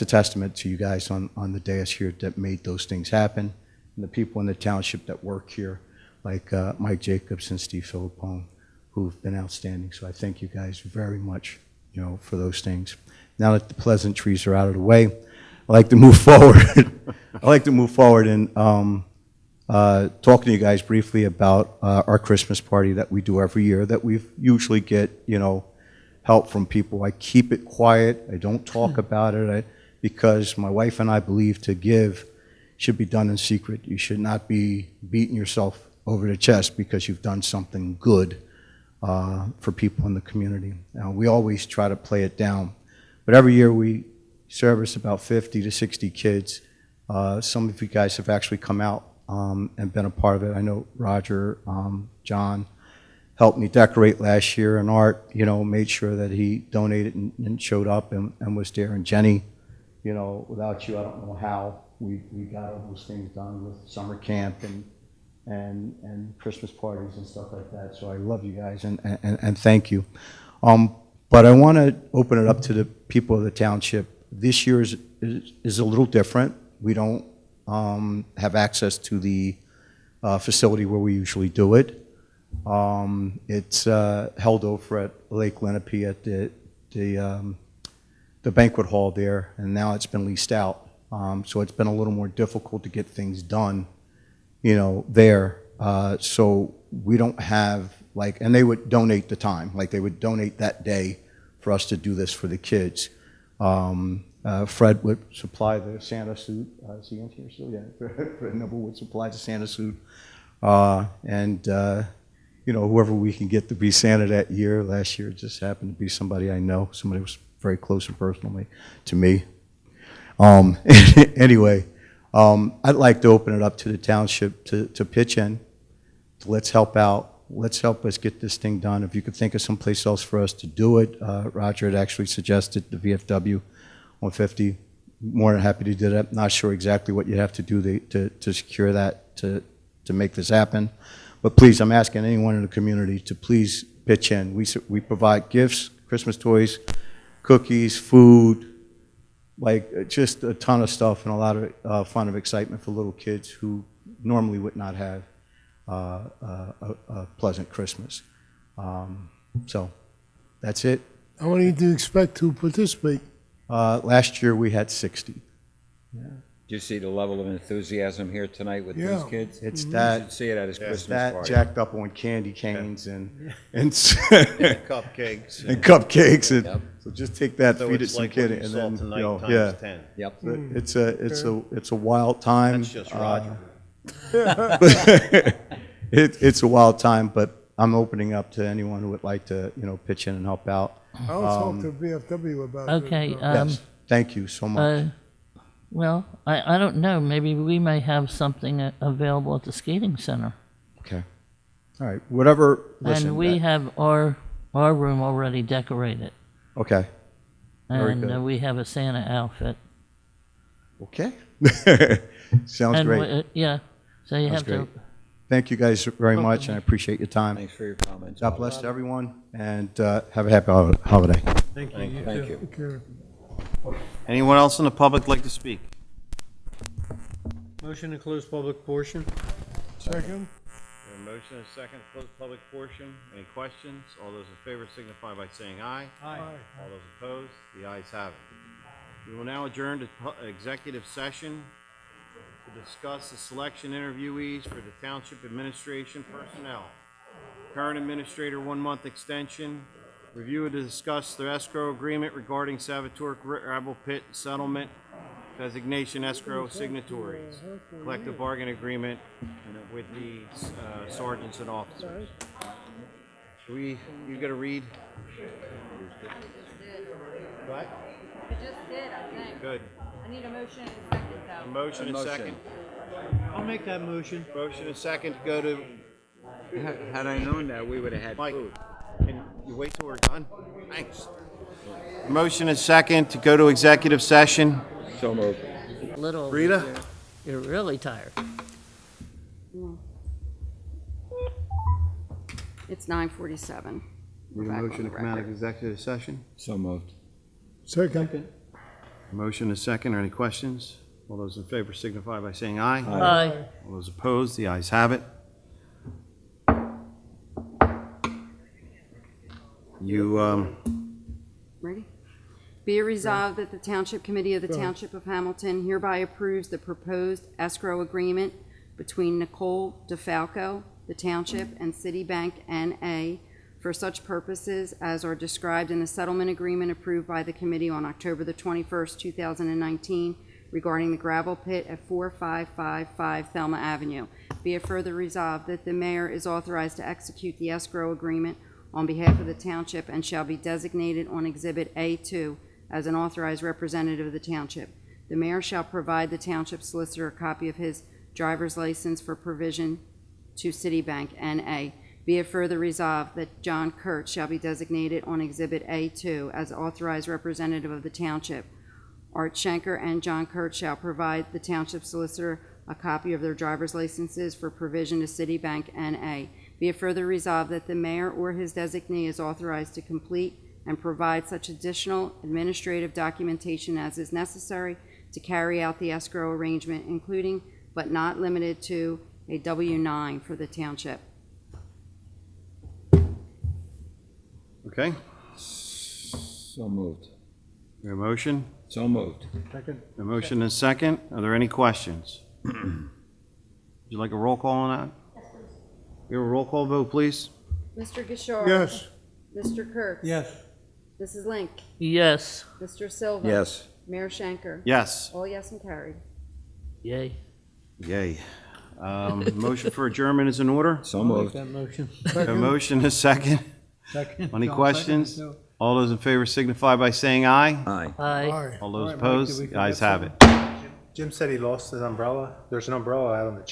testament to you guys on the dais here that made those things happen, and the people in the township that work here, like Mike Jacobs and Steve Philippone, who've been outstanding. So I thank you guys very much, you know, for those things. Now that the pleasantries are out of the way, I like to move forward. I like to move forward and talking to you guys briefly about our Christmas party that we do every year, that we usually get, help from people. I keep it quiet. I don't talk about it because my wife and I believe to give should be done in secret. You should not be beating yourself over the chest because you've done something good for people in the community. Now, we always try to play it down, but every year we service about 50 to 60 kids. Some of you guys have actually come out and been a part of it. I know Roger, John helped me decorate last year, and Art, made sure that he donated and showed up and was there. And Jenny, without you, I don't know how we got all those things done with summer camp and Christmas parties and stuff like that. So I love you guys and thank you. But I want to open it up to the people of the township. This year is a little different. We don't have access to the facility where we usually do it. It's held over at Lake Lenape at the banquet hall there, and now it's been leased out. So it's been a little more difficult to get things done, there. So we don't have, and they would donate the time, they would donate that day for us to do this for the kids. Fred would supply the Santa suit. Is he in here still? Yeah, Fred Noble would supply the Santa suit. Whoever we can get to be Santa that year. Last year it just happened to be somebody I know. Somebody was very close and personal to me. Anyway, I'd like to open it up to the township to pitch in. Let's help out. Let's help us get this thing done. If you could think of someplace else for us to do it. Roger had actually suggested the VFW 150. More than happy to do that. Not sure exactly what you have to do to secure that, to make this happen. But please, I'm asking anyone in the community to please pitch in. We provide gifts, Christmas toys, cookies, food, just a ton of stuff, and a lot of fun and excitement for little kids who normally would not have a pleasant Christmas. So that's it. How many do you expect to participate? Last year we had 60. Do you see the level of enthusiasm here tonight with these kids? It's You that. should see it at his Christmas That party. jacked up on candy canes and Cupcakes. and cupcakes. And Yep. So just take that, So feed it it's some like kid, what you and saw then tonight times yeah. 10. Yep. It's a wild time. That's just Roger. It's a wild time, but I'm opening up to anyone who would like to pitch in and help out. I'll talk to VFW about it. Okay, Yes. Thank you so much. well, I don't know, maybe we may have something available at the skating center. Okay. All right. Whatever. Listen, And we have our room already decorated. Okay. Very And good. we have a Santa outfit. Okay. Sounds And great. yeah, so you Sounds have great. to, Thank you guys very much, and I appreciate your time. Thanks for your comments. God bless to everyone, and have a happy holiday. Thank you. Thank you. Thank you. Okay. Anyone else in the public like to speak? Motion to close public portion? Second? A motion and a second to close public portion. Any questions? All those in favor signify by saying aye. Aye. All those opposed, the ayes have it. We will now adjourn to executive session to discuss the selection interviewees for the Township Administration personnel. Current Administrator 1-month extension. Review and discuss the escrow agreement regarding Salvatore gravel pit settlement, designation escrow signatories, collective bargain agreement with the sergeants and officers. You gotta read? What? I just did, I think. Good. I need a motion and a second, A though. motion and second. I'll make that motion. Motion and second to go to, Had I known that, we would have had Mike, food. can you wait till we're done? Thanks. Motion and second to go to executive session. So moved. little. Rita? You're really tired. It's 9:47. Need a motion to come out of executive session? So moved. Second. Motion and second. Are any questions? All those in favor signify by saying aye. Aye. All those opposed, the ayes have it. You, Ready? Be it resolved that the Township Committee of the Township of Hamilton hereby approves the proposed escrow agreement between Nicole DeFalco, the Township, and Citibank N.A. for such purposes as are described in the settlement agreement approved by the committee on October the 21st, 2019, regarding the gravel pit at 4555 Thelma Avenue. Be it further resolved that the mayor is authorized to execute the escrow agreement on behalf of the township and shall be designated on Exhibit A2 as an authorized representative of the township. The mayor shall provide the township solicitor a copy of his driver's license for provision to Citibank N.A. Be it further resolved that John Kurtz shall be designated on Exhibit A2 as authorized representative of the township. Art Schenker and John Kurtz shall provide the township solicitor a copy of their driver's licenses for provision to Citibank N.A. Be it further resolved that the mayor or his designee is authorized to complete and provide such additional administrative documentation as is necessary to carry out the escrow arrangement, including but not limited to a W-9 for the township. Okay, So moved. your motion? So moved. A motion and second. Are there any questions? Would you like a roll call on that? Yes, please. We have a roll call vote, please? Mr. Gishar. Yes. Mr. Kurtz. Yes. Mrs. Link. Yes. Mr. Silva. Yes. Mayor Schenker. Yes. All yes and carried. Yay. Yay. Motion for adjournment is in order. So I'll make moved. that motion. A motion is second. Second. Any John, questions? second, so- All those in favor signify by saying aye. Aye. Aye. Aye. All those All right, Mike, opposed, did we the ayes forget have it. Jim said he lost his umbrella. There's an umbrella out on the chair.